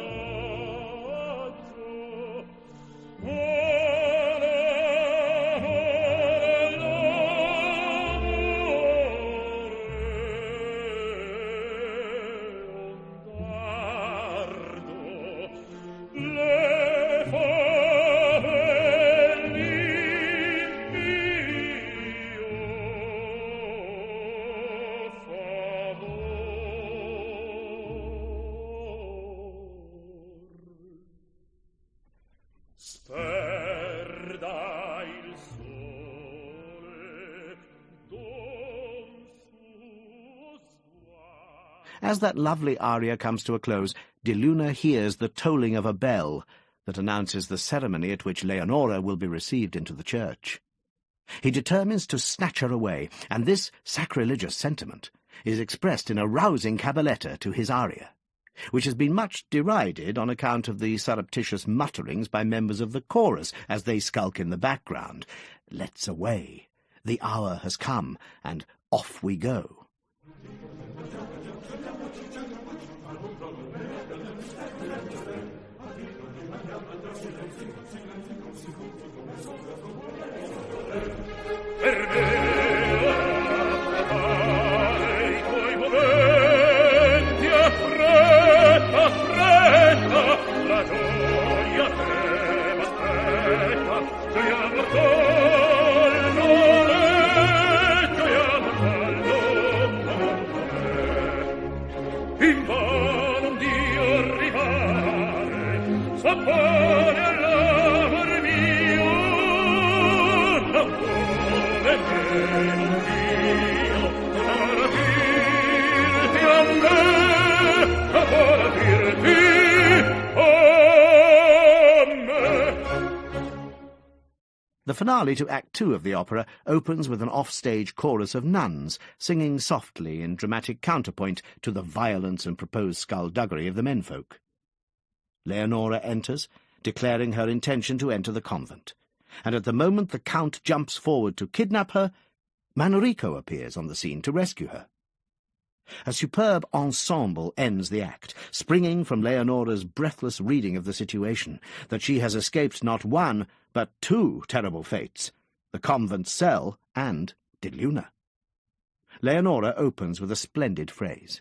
Speaker 1: As that lovely aria comes to a close, De Luna hears the tolling of a bell that announces the ceremony at which Leonora will be received into the church. He determines to snatch her away, and this sacrilegious sentiment is expressed in a rousing cabaletta to his aria, which has been much derided on account of the surreptitious mutterings by members of the chorus as they skulk in the background. Let's away. The hour has come, and off we go. The finale to Act 2 of the opera opens with an off-stage chorus of nuns singing softly in dramatic counterpoint to the violence and proposed skullduggery of the menfolk. Leonora enters, declaring her intention to enter the convent, and at the moment the Count jumps forward to kidnap her, Manrico appears on the scene to rescue her. A superb ensemble ends the act, springing from Leonora's breathless reading of the situation, that she has escaped not one, but two terrible fates, the convent cell and De Luna. Leonora opens with a splendid phrase.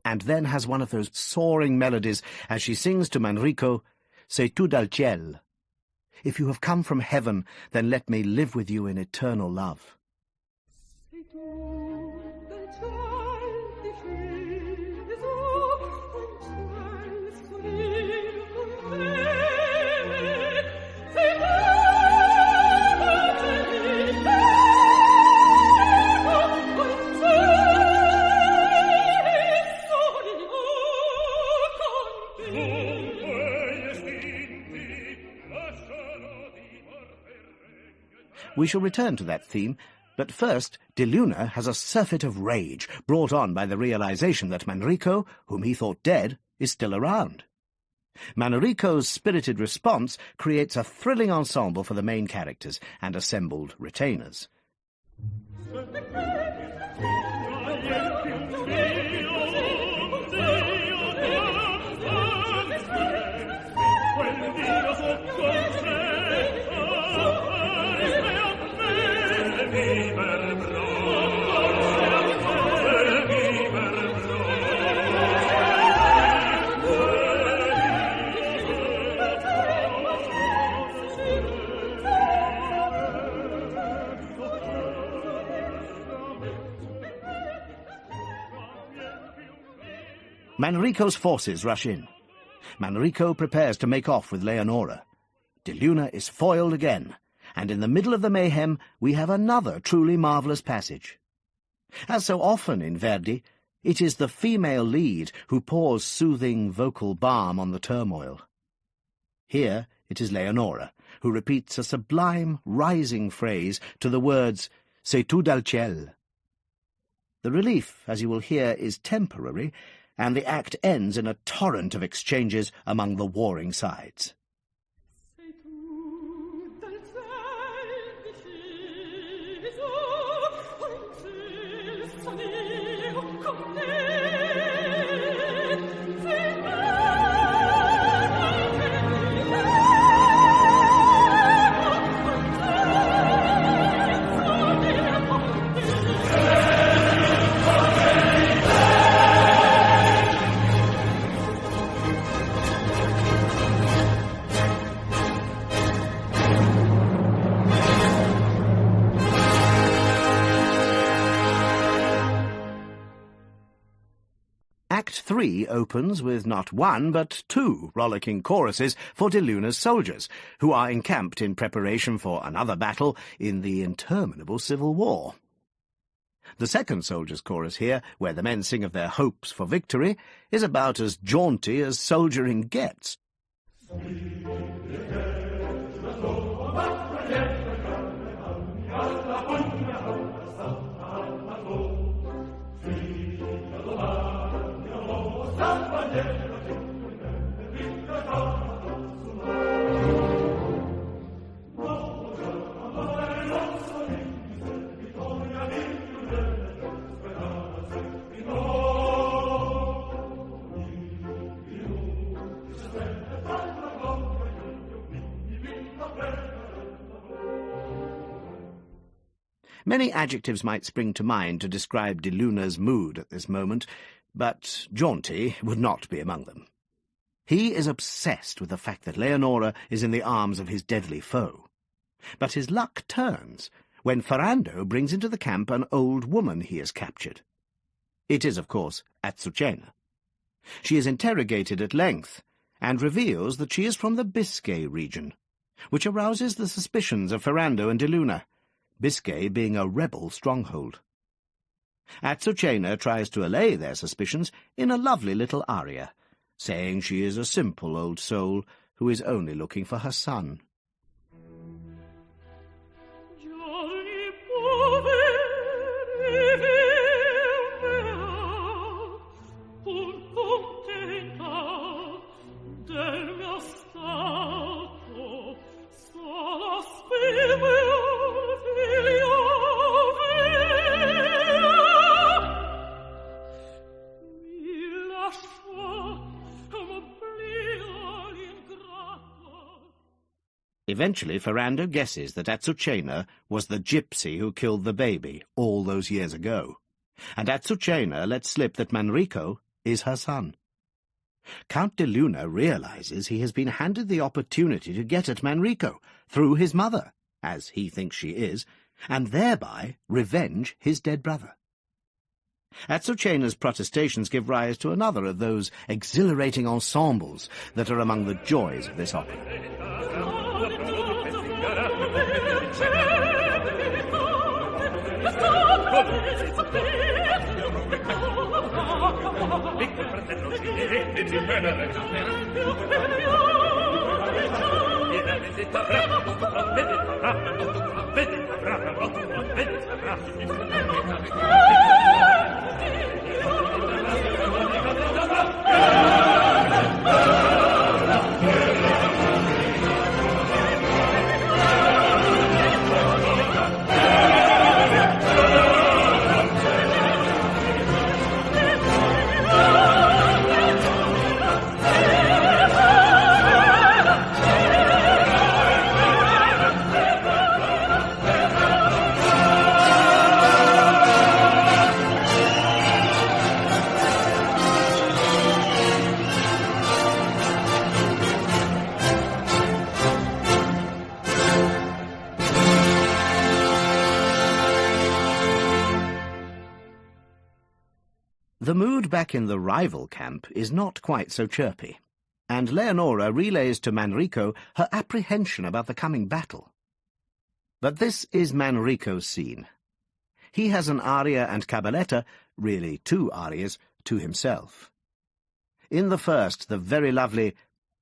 Speaker 1: And then has one of those soaring melodies as she sings to Manrico, "Sei tu dal ciel. If you have come from heaven, then let me live with you in eternal love." We shall return to that theme, but first De Luna has a surfeit of rage brought on by the realization that Manrico, whom he thought dead, is still around. Manrico's spirited response creates a thrilling ensemble for the main characters and assembled retainers. Manrico's forces rush in. Manrico prepares to make off with Leonora. De Luna is foiled again, and in the middle of the mayhem we have another truly marvellous passage. As so often in Verdi, it is the female lead who pours soothing vocal balm on the turmoil. Here it is Leonora who repeats a sublime, rising phrase to the words, "C'est tout dal ciel." The relief, as you will hear, is temporary, and the act ends in a torrent of exchanges among the warring sides. Act 3 opens with not one, but 2 rollicking choruses for De Luna's soldiers, who are encamped in preparation for another battle in the interminable civil war. The second soldiers' chorus here, where the men sing of their hopes for victory, is about as jaunty as soldiering gets. Many adjectives might spring to mind to describe De Luna's mood at this moment, but jaunty would not be among them. He is obsessed with the fact that Leonora is in the arms of his deadly foe. But his luck turns when Ferrando brings into the camp an old woman he has captured. It is, of course, Azucena. She is interrogated at length, and reveals that she is from the Biscay region, which arouses the suspicions of Ferrando and De Luna, Biscay being a rebel stronghold. Azucena tries to allay their suspicions in a lovely little aria, saying she is a simple old soul who is only looking for her son. Eventually, Ferrando guesses that Azucena was the gypsy who killed the baby all those years ago, and Azucena lets slip that Manrico is her son. Count de Luna realizes he has been handed the opportunity to get at Manrico through his mother, as he thinks she is, and thereby revenge his dead brother. Azucena's protestations give rise to another of those exhilarating ensembles that are among the joys of this opera. The mood back in the rival camp is not quite so chirpy, and Leonora relays to Manrico her apprehension about the coming battle. But this is Manrico's scene. he has an aria and cabaletta, really 2 arias, to himself. In the first, the very lovely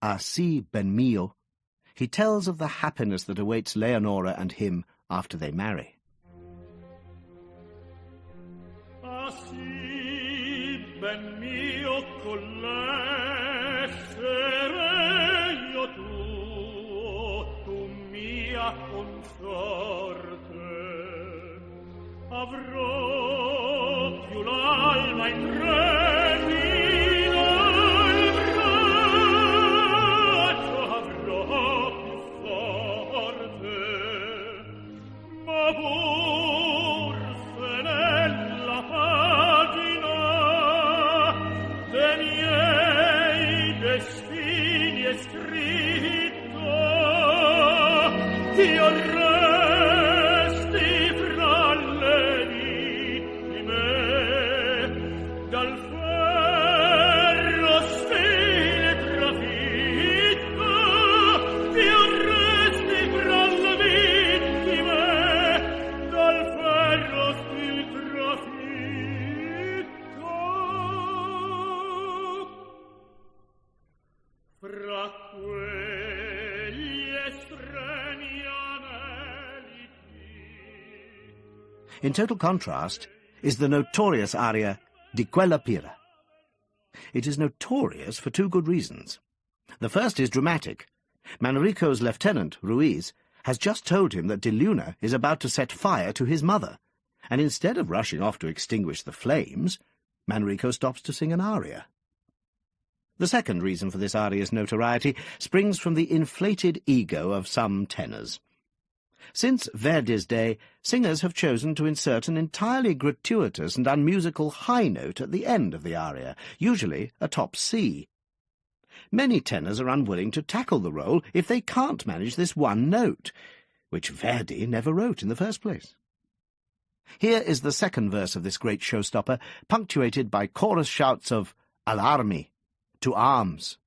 Speaker 1: "Assi, ben mio," he tells of the happiness that awaits Leonora and him after they marry.
Speaker 2: Assi, ben mio, coll'essere io tu mia consorte, avrò più l'alma intrepida il braccio avrò più forte, ma forse nella pagina dei miei destini è scritto ti arresti fra le viti me dal ferro stile trafitto ti arresti fra le vittime dal ferro stile trafitto fra quegli estremi aneliti.
Speaker 1: In total contrast is the notorious aria Di quella pira. It is notorious for 2 good reasons. The first is dramatic. Manrico's lieutenant, Ruiz, has just told him that De Luna is about to set fire to his mother, and instead of rushing off to extinguish the flames, Manrico stops to sing an aria. The second reason for this aria's notoriety springs from the inflated ego of some tenors. Since Verdi's day, singers have chosen to insert an entirely gratuitous and unmusical high note at the end of the aria, usually a top C. Many tenors are unwilling to tackle the role if they can't manage this one note, which Verdi never wrote in the first place. Here is the second verse of this great showstopper, punctuated by chorus shouts of "Allarmi," to arms.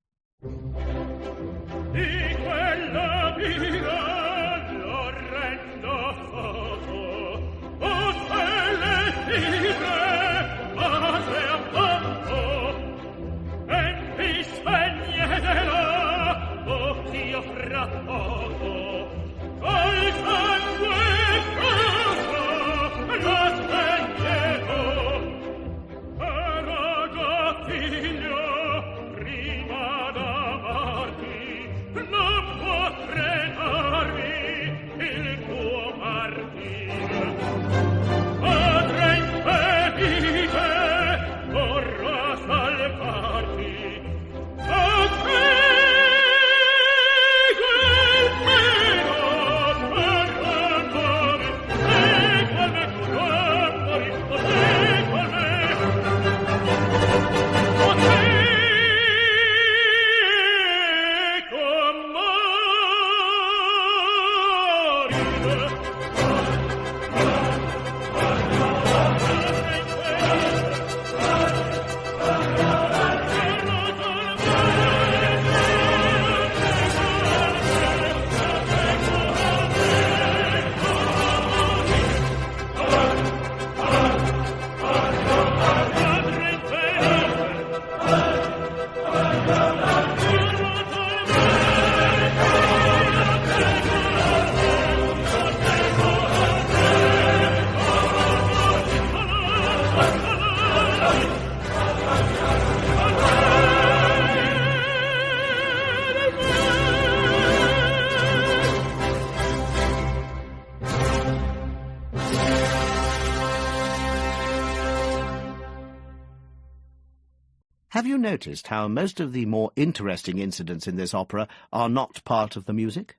Speaker 1: Have you noticed how most of the more interesting incidents in this opera are not part of the music?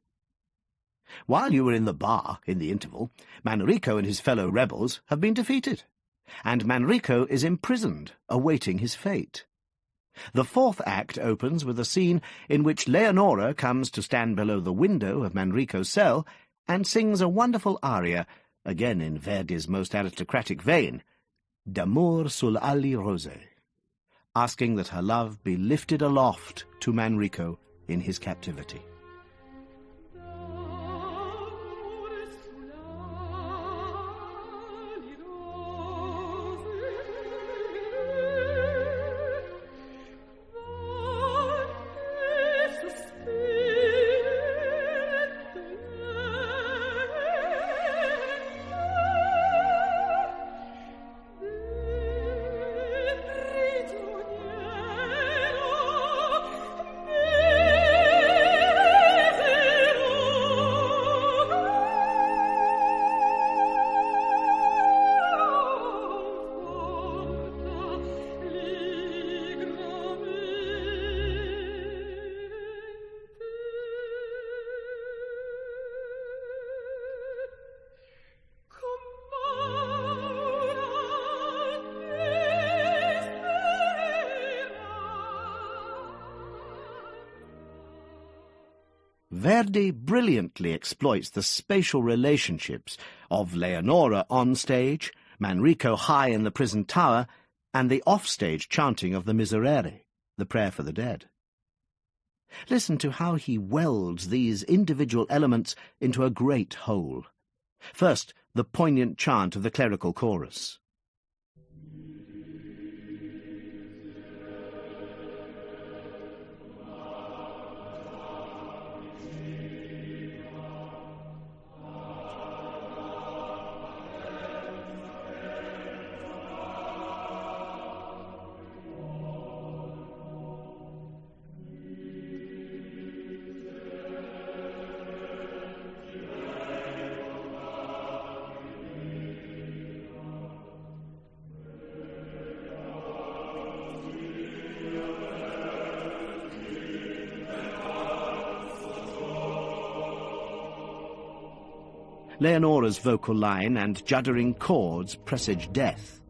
Speaker 1: While you were in the bar, in the interval, Manrico and his fellow rebels have been defeated, and Manrico is imprisoned, awaiting his fate. The 4th act opens with a scene in which Leonora comes to stand below the window of Manrico's cell and sings a wonderful aria, again in Verdi's most aristocratic vein, D'amor sul ali rose, asking that her love be lifted aloft to Manrico in his captivity. Verdi brilliantly exploits the spatial relationships of Leonora on stage, Manrico high in the prison tower, and the off-stage chanting of the Miserere, the prayer for the dead. Listen to how he welds these individual elements into a great whole. First, the poignant chant of the clerical chorus. Leonora's vocal line and juddering chords presage death.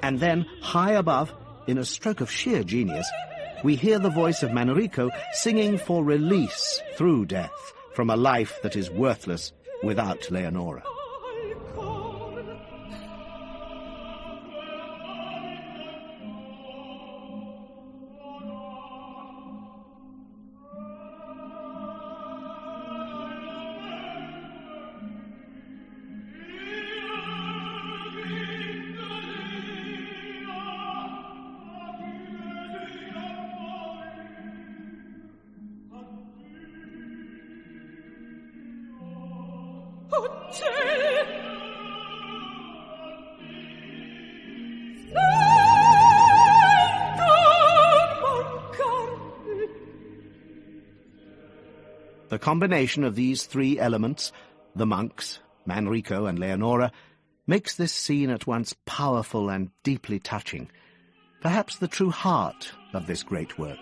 Speaker 1: And then, high above, in a stroke of sheer genius, we hear the voice of Manrico singing for release through death from a life that is worthless without Leonora. The combination of these three elements, the monks, Manrico and Leonora, makes this scene at once powerful and deeply touching, perhaps the true heart of this great work.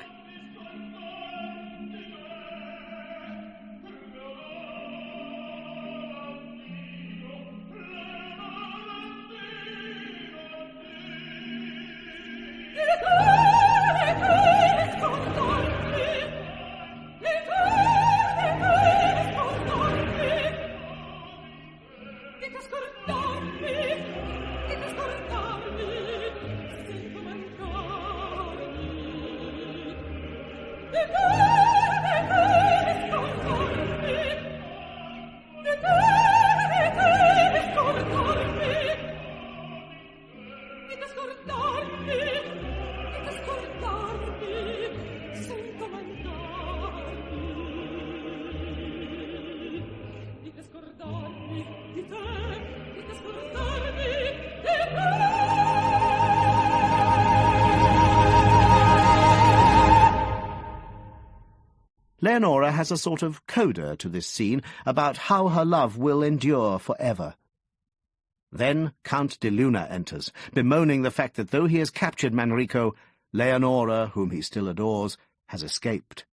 Speaker 1: Leonora has a sort of coda to this scene about how her love will endure forever. Then Count de Luna enters, bemoaning the fact that though he has captured Manrico, Leonora, whom he still adores, has escaped.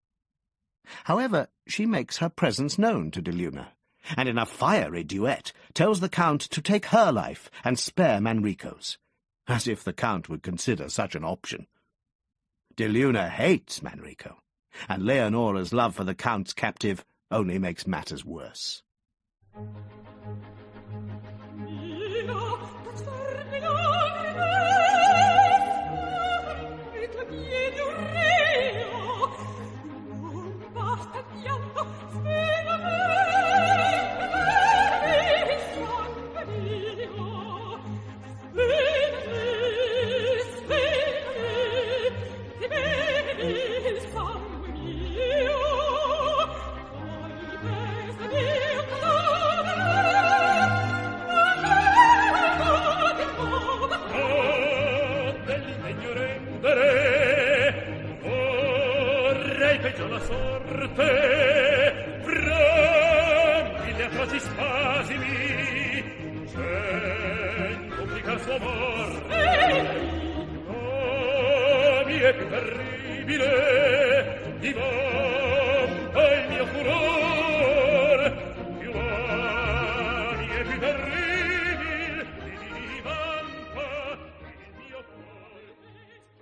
Speaker 1: However, she makes her presence known to de Luna, and in a fiery duet tells the Count to take her life and spare Manrico's, as if the Count would consider such an option. De Luna hates Manrico, and Leonora's love for the Count's captive only makes matters worse.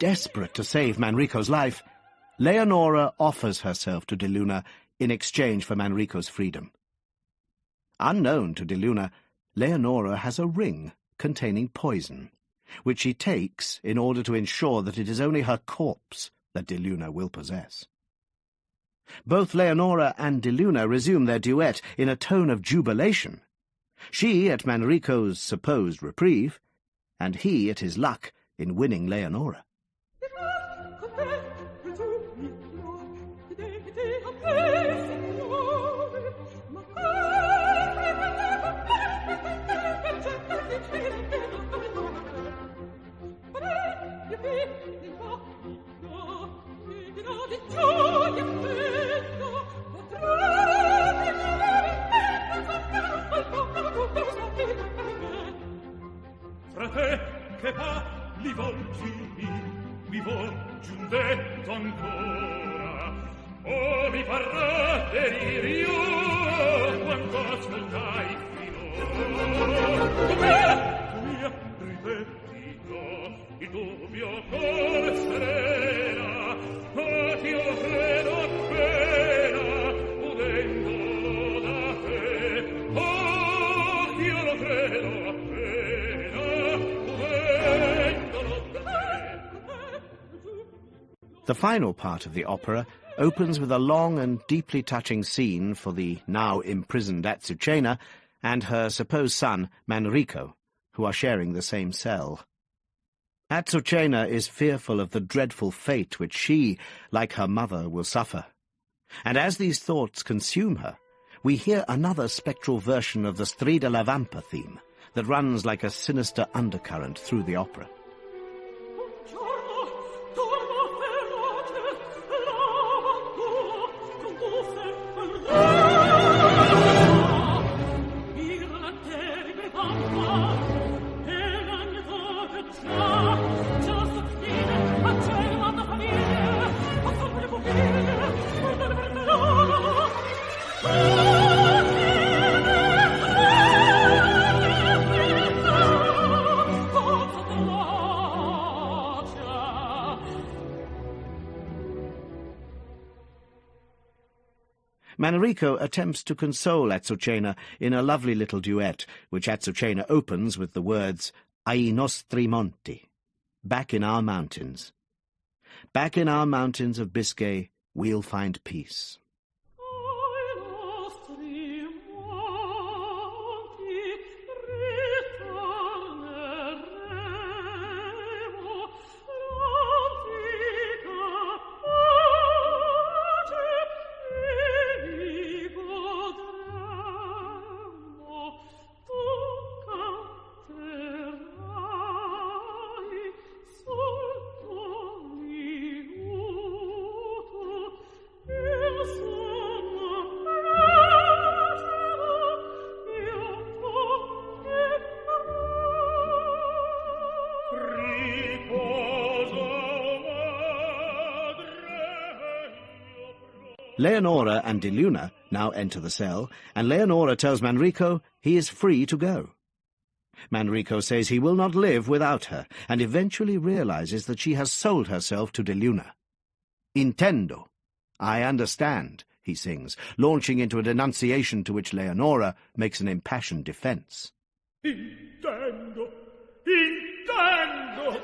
Speaker 1: Desperate to save Manrico's life, Leonora offers herself to De Luna in exchange for Manrico's freedom. Unknown to De Luna, Leonora has a ring containing poison, which she takes in order to ensure that it is only her corpse that De Luna will possess. Both Leonora and De Luna resume their duet in a tone of jubilation, she at Manrico's supposed reprieve, and he at his luck in winning Leonora.
Speaker 2: Frate, che fa, li volgi, mi volgi un detto ancora, o mi farà perire io quanto ascoltai finora. Mia, ripetito, il dubbio cor serena, ma io credo appena, udendo da te, oh, io lo credo appena.
Speaker 1: The final part of the opera opens with a long and deeply touching scene for the now imprisoned Azucena and her supposed son Manrico, who are sharing the same cell. Azucena is fearful of the dreadful fate which she, like her mother, will suffer. And as these thoughts consume her, we hear another spectral version of the Strida la Vampa theme that runs like a sinister undercurrent through the opera. Manrico attempts to console Azucena in a lovely little duet, which Azucena opens with the words, Ai nostri monti, back in our mountains. Back in our mountains of Biscay, we'll find peace. Leonora and De Luna now enter the cell, and Leonora tells Manrico he is free to go. Manrico says he will not live without her, and eventually realizes that she has sold herself to De Luna. Intendo, I understand, he sings, launching into a denunciation to which Leonora makes an impassioned defense.
Speaker 2: Intendo, intendo!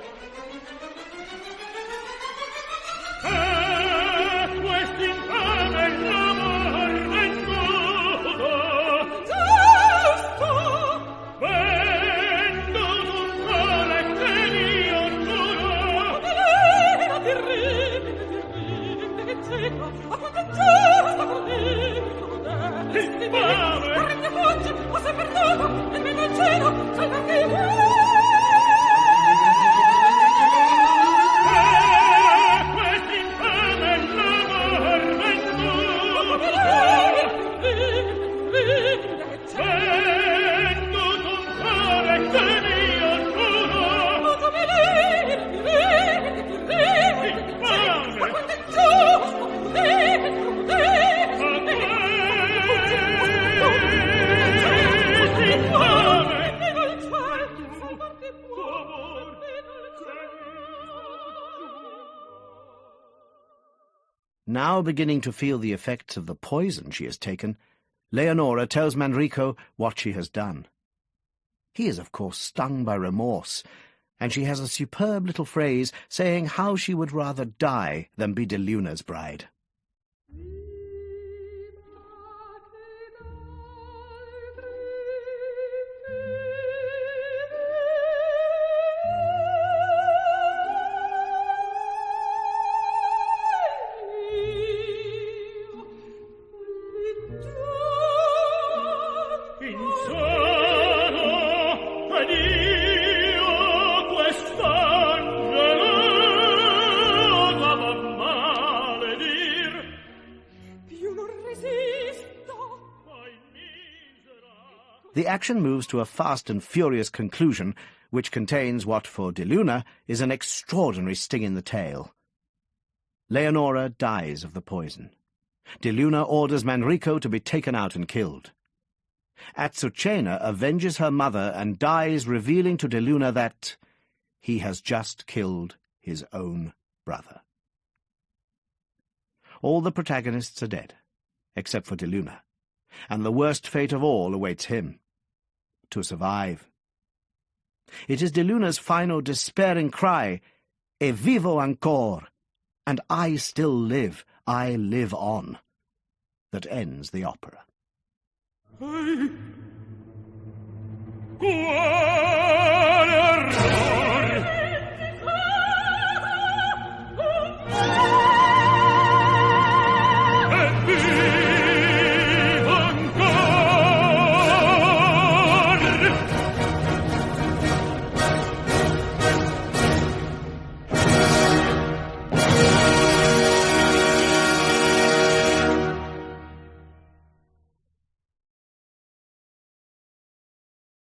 Speaker 3: Oh!
Speaker 1: Now beginning to feel the effects of the poison she has taken, Leonora tells Manrico what she has done. He is, of course, stung by remorse, and she has a superb little phrase saying how she would rather die than be De Luna's bride. The action moves to a fast and furious conclusion, which contains what, for De Luna, is an extraordinary sting in the tail. Leonora dies of the poison. De Luna orders Manrico to be taken out and killed. Azucena avenges her mother and dies, revealing to De Luna that he has just killed his own brother. All the protagonists are dead, except for De Luna, and the worst fate of all awaits him: to survive. It is De Luna's final despairing cry, "E vivo ancor," and I still live, I live on, that ends the opera.
Speaker 2: Hey.